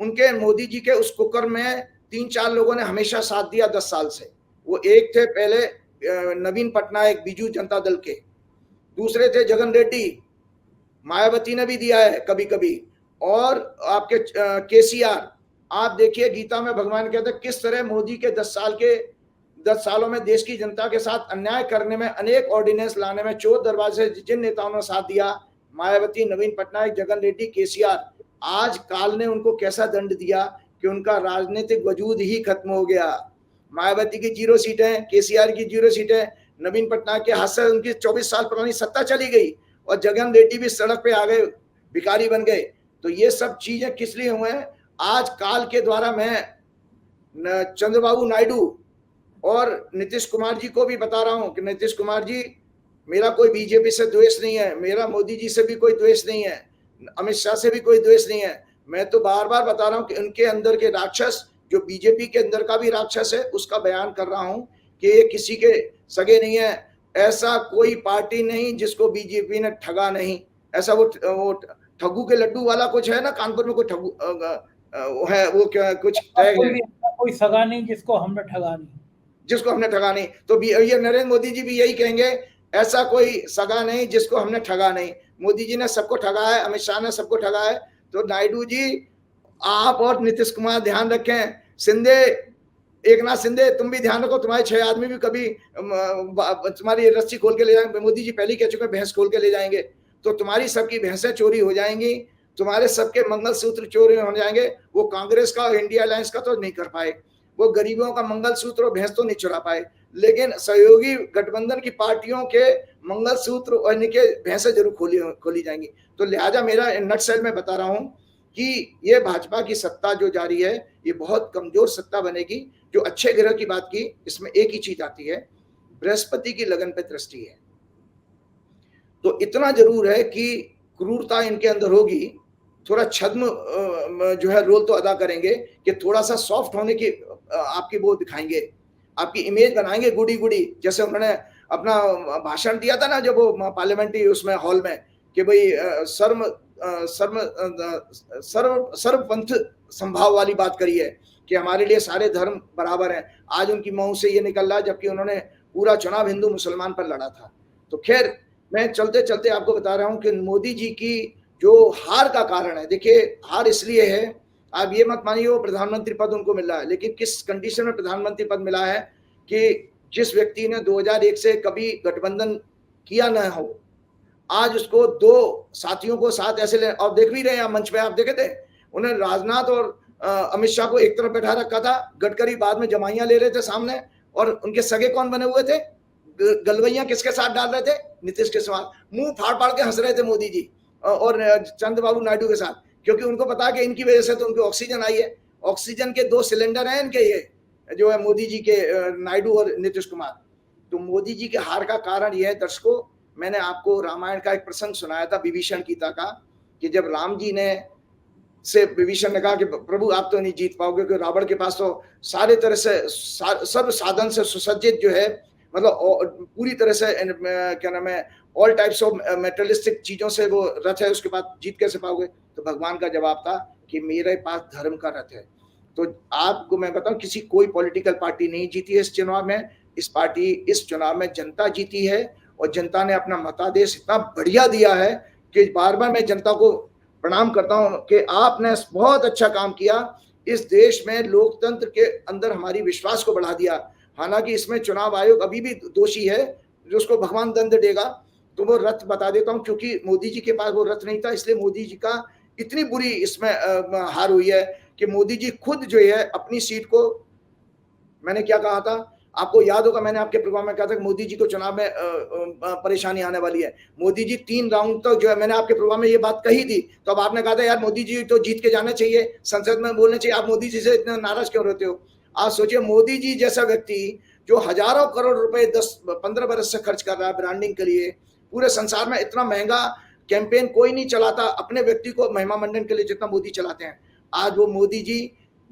उनके मोदी जी के उस कुकर्म में 3-4 लोगों ने हमेशा साथ दिया 10 साल से। वो एक थे पहले नवीन पटनायक बीजू जनता दल के, दूसरे थे जगन रेड्डी, मायावती ने भी दिया है कभी कभी, और आपके केसीआर। आप देखिए गीता में भगवान कहते हैं किस तरह मोदी के 10 सालों में देश की जनता के साथ अन्याय करने में, अनेक ऑर्डिनेंस लाने में चोर दरवाजे से जिन नेताओं ने साथ दिया, मायावती, नवीन पटनायक, जगन रेड्डी, केसीआर, आज काल ने उनको कैसा दंड दिया कि उनका राजनीतिक वजूद ही खत्म हो गया। मायावती की 0 सीटें, केसीआर की 0 सीटें, नवीन पटनायक के हाथ से उनकी 24 साल पुरानी सत्ता चली गई, और जगन रेड्डी भी सड़क पे आ गए, भिखारी बन गए। तो ये सब चीजें किस लिए हुए हैं? आज काल के द्वारा मैं चंद्रबाबू नायडू और नीतीश कुमार जी को भी बता रहा हूं कि नीतीश कुमार जी, मेरा कोई बीजेपी से द्वेष नहीं है, मेरा मोदी जी से भी कोई द्वेष नहीं है, अमित शाह से भी कोई द्वेष नहीं है। मैं तो बार बार बता रहा हूं कि उनके अंदर के राक्षस, जो बीजेपी के अंदर का भी राक्षस है, उसका बयान कर रहा हूं कि ये किसी के सगे नहीं है। ऐसा कोई पार्टी नहीं जिसको बीजेपी ने ठगा नहीं। ऐसा वो ठगू के लड्डू वाला कुछ है ना, कानपुर में कोई ठगू है, वो क्या कुछ कोई सगा नहीं जिसको हमने ठगा नहीं, जिसको हमने ठगा नहीं। तो ये नरेंद्र मोदी जी भी यही कहेंगे, ऐसा कोई सगा नहीं जिसको हमने ठगा नहीं। मोदी जी ने सबको ठगा है, अमित शाह ने सबको ठगा है। तो नायडू जी, आप और नीतीश कुमार ध्यान रखें, शिंदे, एकनाथ शिंदे, तुम भी ध्यान रखो, तुम्हारे 6 आदमी भी कभी तुम्हारी रस्सी खोल के ले जाएंगे। मोदी जी पहले ही कह चुके हैं भैंस खोल के ले जाएंगे, तो तुम्हारी सबकी भैंसें चोरी हो जाएंगी, तुम्हारे सबके मंगलसूत्र चोरी हो जाएंगे। वो कांग्रेस का, इंडिया अलायंस का तो नहीं कर पाए, वो गरीबों का मंगलसूत्र और भैंस तो नहीं चुरा पाए, लेकिन सहयोगी गठबंधन की पार्टियों के मंगलसूत्र और इनके भैंसें जरूर खोली जाएंगी। तो लिहाजा मेरा नटसेल में बता रहा हूं कि ये भाजपा की सत्ता जो जारी है, ये बहुत कमजोर सत्ता बनेगी। जो अच्छे ग्रह की बात की, इसमें एक ही चीज आती है, बृहस्पति की लगन पे दृष्टि है। तो इतना जरूर है कि क्रूरता इनके अंदर होगी, थोड़ा छद्म जो है रोल तो अदा करेंगे कि थोड़ा सा सॉफ्ट होने की आपकी वो दिखाएंगे, आपकी इमेज बनाएंगे गुडी गुडी। जैसे उन्होंने अपना भाषण दिया था ना जब वो पार्लियामेंट्री उसमें हॉल में, कि भाई सर्वपंथ संभाव वाली बात करी है कि हमारे लिए सारे धर्म बराबर हैं। आज उनकी मुंह से ये निकल रहा है, जबकि उन्होंने पूरा चुनाव हिंदू मुसलमान पर लड़ा था। तो खैर, मैं चलते चलते आपको बता रहा हूं कि मोदी जी की जो हार का कारण है, देखिए हार इसलिए है, आप ये मत मानिए वो प्रधानमंत्री पद उनको मिल रहा है, लेकिन किस कंडीशन में प्रधानमंत्री पद मिला है कि जिस व्यक्ति ने 2001 से कभी गठबंधन किया न हो, आज उसको 2 साथियों को साथ ऐसे ले, और देख भी रहे हैं मंच पे, आप देखे थे, उन्हें राजनाथ और अमित शाह को एक तरफ बैठा रखा था, गडकरी बाद में जमाइयां ले रहे थे सामने, और उनके सगे कौन बने हुए थे, गलवैया किसके साथ डाल रहे थे, नीतीश के साथ। मुंह फाड़ फाड़ के हंस रहे थे मोदी जी और चंद्रबाबू नायडू के साथ, क्योंकि उनको पता है कि इनकी वजह से तो उनको ऑक्सीजन आई है। ऑक्सीजन के 2 सिलेंडर हैं इनके, ये जो है मोदी जी के, नायडू और नीतीश कुमार। तो मोदी जी के हार का कारण यह है दर्शकों, मैंने आपको रामायण का एक प्रसंग सुनाया था विभीषण गीता का, कि जब राम जी ने से विभीषण ने कहा कि प्रभु आप तो नहीं जीत पाओगे, क्योंकि रावण के पास तो सारे तरह से सर्व साधन से सुसज्जित जो है, मतलब पूरी तरह से क्या नाम है, ऑल टाइप्स ऑफ मेटेरियलिस्टिक चीजों से वो रथ है, उसके बाद जीत कैसे पाओगे? तो भगवान का जवाब था कि मेरे पास धर्म का रथ है। तो आपको मैं बताऊं, किसी कोई पॉलिटिकल पार्टी नहीं जीती है इस चुनाव में, इस चुनाव में जनता जीती है, और जनता ने अपना मतादेश इतना बढ़िया दिया है कि बार बार मैं जनता को प्रणाम करता हूं कि आपने बहुत अच्छा काम किया। इस देश में लोकतंत्र के अंदर हमारी विश्वास को बढ़ा दिया। हालांकि इसमें चुनाव आयोग अभी भी दोषी है, जो उसको भगवान दंड देगा। तो वो रथ बता देता हूं, क्योंकि मोदी जी के पास वो रथ नहीं था, इसलिए मोदी जी का इतनी बुरी इसमें हार हुई है कि मोदी जी खुद जो है अपनी सीट को, मैंने क्या कहा था आपको याद होगा, मैंने आपके प्रोग्राम में कहा था कि मोदी जी को चुनाव में परेशानी आने वाली है। मोदी जी 3 राउंड तक जो है, मैंने आपके प्रोग्राम में ये बात कही थी, तो अब आपने कहा था यार मोदी जी तो जीत के जाने चाहिए, संसद में बोलने चाहिए, आप मोदी जी से इतना नाराज क्यों रहते हो? आप सोचिए, मोदी जी जैसा व्यक्ति जो हजारों करोड़ रुपए 10-15 बरस से खर्च कर रहा है ब्रांडिंग के लिए, पूरे संसार में इतना महंगा कैंपेन कोई नहीं चलाता अपने व्यक्ति को महिमा मंडन के लिए जितना मोदी चलाते हैं। आज वो मोदी जी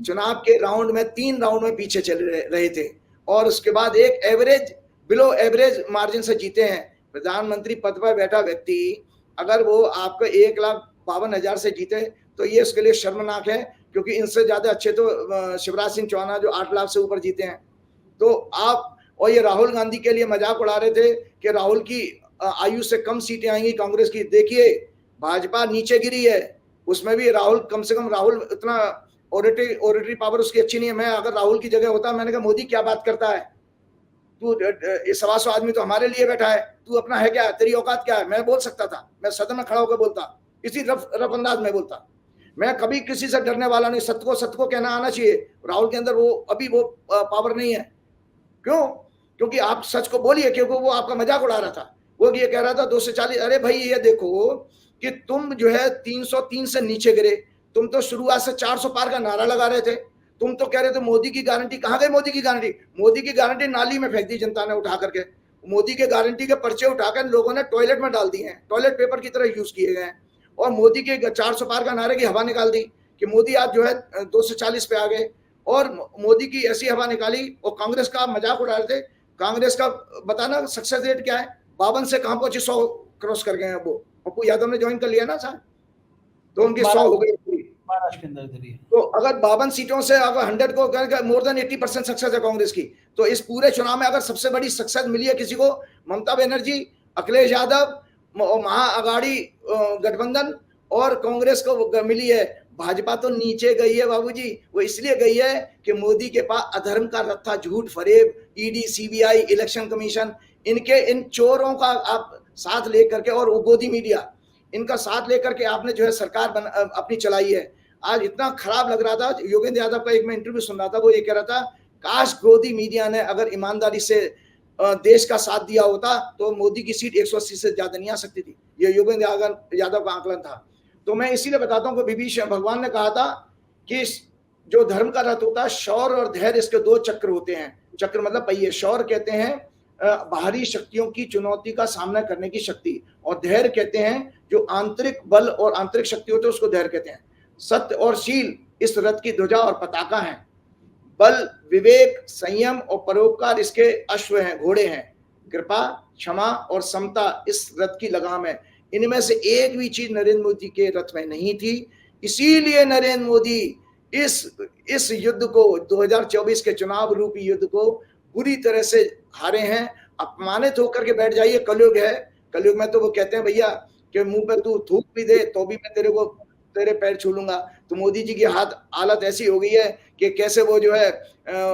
चुनाव के राउंड में 3 राउंड में पीछे चल रहे थे, और उसके बाद एक एवरेज बिलो एवरेज मार्जिन से जीते हैं। प्रधानमंत्री पद पर बैठा व्यक्ति अगर वो आपको 1,52,000 से जीते तो ये उसके लिए शर्मनाक है, क्योंकि इनसे ज्यादा अच्छे तो शिवराज सिंह चौहान जो 8 लाख से ऊपर जीते हैं। तो आप, और ये राहुल गांधी के लिए मजाक उड़ा रहे थे कि राहुल की आयु से कम सीटें आएंगी कांग्रेस की। देखिए भाजपा नीचे गिरी है, उसमें भी राहुल, कम से कम राहुल इतना ऑडिटरी पावर उसकी अच्छी नहीं है। मैं अगर राहुल की जगह होता, मैंने कहा मोदी क्या बात करता है, तू 125 आदमी तो हमारे लिए बैठा है, तू अपना है क्या, तेरी औकात क्या है। मैं बोल सकता था, मैं सदन में खड़ा होकर बोलता, इसी रफ अंदाज में बोलता। मैं कभी किसी से डरने वाला नहीं, सत्य को कहना आना चाहिए। राहुल के अंदर वो अभी वो पावर नहीं है। क्यों? क्योंकि आप सच को बोलिए, क्योंकि वो आपका मजाक उड़ा रहा था। वो ये कह रहा था 240, अरे भाई ये देखो कि तुम जो है 303 से नीचे गिरे, तुम तो शुरुआत से 400 पार का नारा लगा रहे थे। तुम तो कह रहे थे मोदी की गारंटी, कहां गई मोदी की गारंटी? मोदी की गारंटी नाली में फेंक दी जनता ने उठा करके। मोदी के गारंटी के पर्चे उठाकर लोगों ने टॉयलेट में डाल दिए हैं, टॉयलेट पेपर की तरह यूज किए गए हैं। और मोदी के 400 पार का नारे की हवा निकाल दी कि मोदी आज जो है 240 पे आ गए, और मोदी की ऐसी हवा निकाली। और कांग्रेस का मजाक उड़ा रहे थे। कांग्रेस का बताना सक्सेस रेट क्या है? 52 से कहां पहुंची, 100 क्रॉस कर गए हैं। वो पप्पू यादव ने ज्वाइन कर लिया ना सर, तो उनकी 100 हो गई महाराष्ट्र के अंदर दिल्ली। तो अगर 52 सीटों से अगर 100 को करके मोर देन 80% सक्सेस है कांग्रेस की। तो इस पूरे चुनाव में अगर सबसे बड़ी सक्सेस मिली है किसी को, ममता बनर्जी, अखिलेश यादव, महाअघाड़ी गठबंधन और कांग्रेस को मिली है। भाजपा तो नीचे गई है बाबूजी। वो इसलिए गई है कि मोदी के पास अधर्म का रत्था, झूठ फरेब, ईडी, सीबीआई, इलेक्शन कमीशन, इनके इन चोरों का आप साथ लेकर के, और गोदी मीडिया, इनका साथ लेकर के आपने जो है सरकार अपनी चलाई है। आज इतना खराब लग रहा था, योगेंद्र यादव का एक मैं इंटरव्यू सुन रहा था, वो ये कह रहा था काश गोदी मीडिया ने अगर ईमानदारी से देश का साथ दिया होता तो मोदी की सीट 180 से ज्यादा नहीं आ सकती थी। ये योगेंद्र यादव का आंकलन था। तो मैं इसीलिए बताता हूँ कि विभीषण भगवान ने कहा था कि जो धर्म का रथ होता है, शौर्य और धैर्य, इसके 2 चक्र होते हैं। चक्र मतलब पहिए। शौर्य कहते हैं बाहरी शक्तियों की चुनौती का सामना करने की शक्ति, और धैर्य कहते हैं जो आंतरिक बल और आंतरिक शक्ति होती है, उसको धैर्य कहते हैं। सत्य और शील इस रथ की ध्वजा और पताका है। बल, विवेक, संयम और परोपकार इसके अश्व हैं, घोड़े हैं। कृपा, क्षमा और समता इस रथ की लगाम है। इनमें से एक भी चीज नरेंद्र मोदी के रथ में नहीं थी। इसीलिए नरेंद्र मोदी इस युद्ध को, 2024 के चुनाव रूपी युद्ध को बुरी तरह से हारे हैं। अपमानित होकर के बैठ जाइए। कलयुग है, कलयुग में तो वो कहते हैं भैया कि मुंह पे तू थूक भी दे तो भी मैं तेरे पैर छू लूंगा। तो मोदी जी की हालत ऐसी हो गई है कि कैसे वो जो है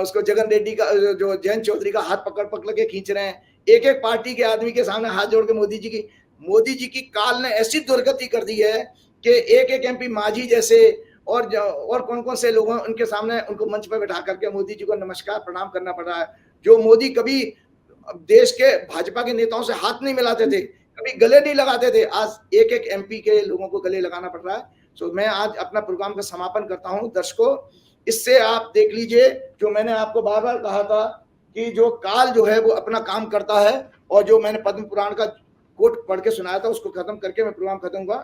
उसको जगन रेड्डी का, जो जयंत चौधरी का हाथ पकड़ के खींच रहे हैं। एक एक पार्टी के आदमी के सामने हाथ जोड़ के मोदी जी की काल ने ऐसी दुर्गति कर दी है कि एक एक एमपी मांझी जैसे और कौन कौन से लोगों, उनके सामने उनको मंच पर बैठा करके मोदी जी को नमस्कार प्रणाम करना पड़ रहा है। जो मोदी कभी देश के भाजपा के नेताओं से हाथ नहीं मिलाते थे, कभी गले नहीं लगाते थे, आज एक एक एमपी के लोगों को गले लगाना पड़ रहा है। तो मैं आज अपना प्रोग्राम का समापन करता हूं। दर्शकों, इससे आप देख लीजिए, जो मैंने आपको बार बार कहा था कि जो काल जो है वो अपना काम करता है, और जो मैंने पद्म पुराण का कोट पढ़ के सुनाया था उसको खत्म करके मैं प्रोग्राम खत्म हुआ।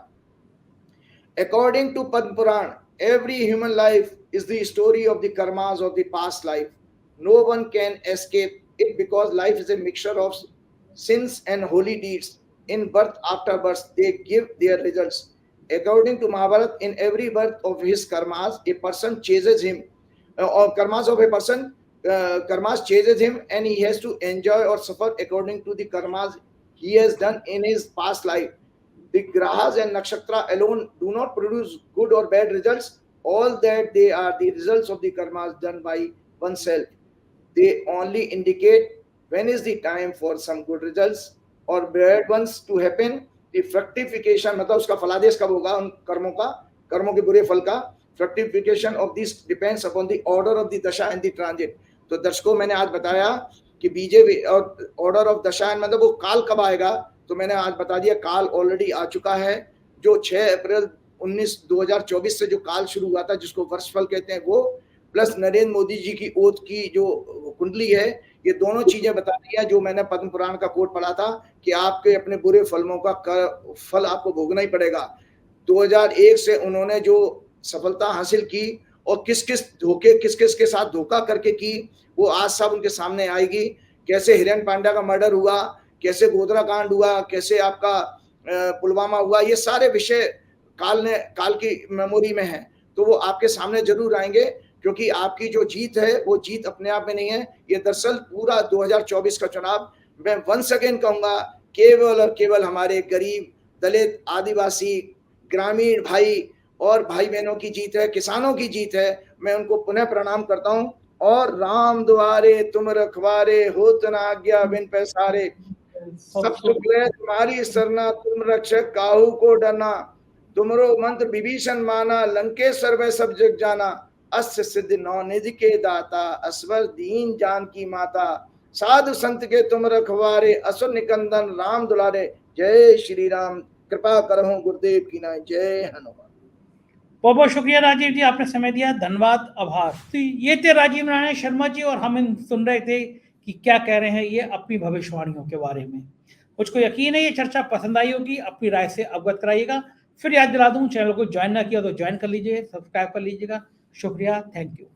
According to Padma Purana, every human life is the story of the karmas of the past life. No one can escape it because life is a mixture of sins and holy deeds. In birth after birth, they give their results. According to Mahabharata, in every birth of his karmas, a person chases him, or karmas of a person, karmas chases him, and he has to enjoy or suffer according to the karmas he has done in his past life. The grahas and nakshatra alone do not produce good or bad results. All that they are the results of the karmas done by oneself. They only indicate when is the time for some good results or bad ones to happen. The fructification, मतलब उसका फलादेश कब होगा उन कर्मों का, कर्मों के बुरे फल का। Fructification of this depends upon the order of the dasha and the transit. तो दर्शकों, मैंने आज बताया कि बीजेपी और ऑर्डर ऑफ दशा, मतलब वो काल कब आएगा, तो मैंने आज बता दिया काल ऑलरेडी आ चुका है। जो 6 अप्रैल 2024 से जो काल शुरू हुआ था, जिसको वर्षफल कहते हैं, वो प्लस नरेंद्र मोदी जी की ओथ की जो कुंडली है, ये दोनों चीजें बता दी है। जो मैंने पद्म पुराण का कोट पढ़ा था कि आपके अपने बुरे फलों का फल आपको भोगना ही पड़ेगा। 2001 से उन्होंने जो सफलता हासिल की और किस किस के साथ धोखा करके की, वो आज सब उनके सामने आएगी। कैसे हिरेन पांड्या का मर्डर हुआ, कैसे गोधरा कांड हुआ, कैसे आपका पुलवामा हुआ, ये सारे विषय काल की मेमोरी में है, तो वो आपके सामने जरूर आएंगे। क्योंकि आपकी जो जीत है वो जीत अपने आप में नहीं है, ये दरअसल पूरा 2024 का चुनाव, मैं वंस अगेन कहूंगा, केवल और केवल हमारे गरीब, दलित, आदिवासी, ग्रामीण भाई और भाई बहनों की जीत है, किसानों की जीत है। मैं उनको पुनः प्रणाम करता हूं। और राम द्वारे तुम रखवारे, होत न आज्ञा बिन पैसारे, सब सुख है तुम्हारी सरना, तुम रक्षक काहू को डरना, तुमरो मंत्र विभीषण माना, लंकेश्वर में सब जग जाना, अस्य सिद्ध नौ निधि के दाता, असवर दीन जान की माता, साधु संत के तुम रखवारे, असुर निकंदन राम दुलारे, जय श्री राम, कृपा करहु गुरुदेव की नाय, जय हनुमान। बहुत बहुत शुक्रिया राजीव जी, आपने समय दिया, धन्यवाद, आभार। तो ये थे राजीव नारायण शर्मा जी, और हम सुन रहे थे कि क्या कह रहे हैं ये अपनी भविष्यवाणियों के बारे में। मुझको यकीन है ये चर्चा पसंद आई होगी, अपनी राय से अवगत कराइएगा। फिर याद दिला दूं, चैनल को ज्वाइन ना किया तो ज्वाइन कर लीजिए, सब्सक्राइब कर लीजिएगा। शुक्रिया, थैंक यू।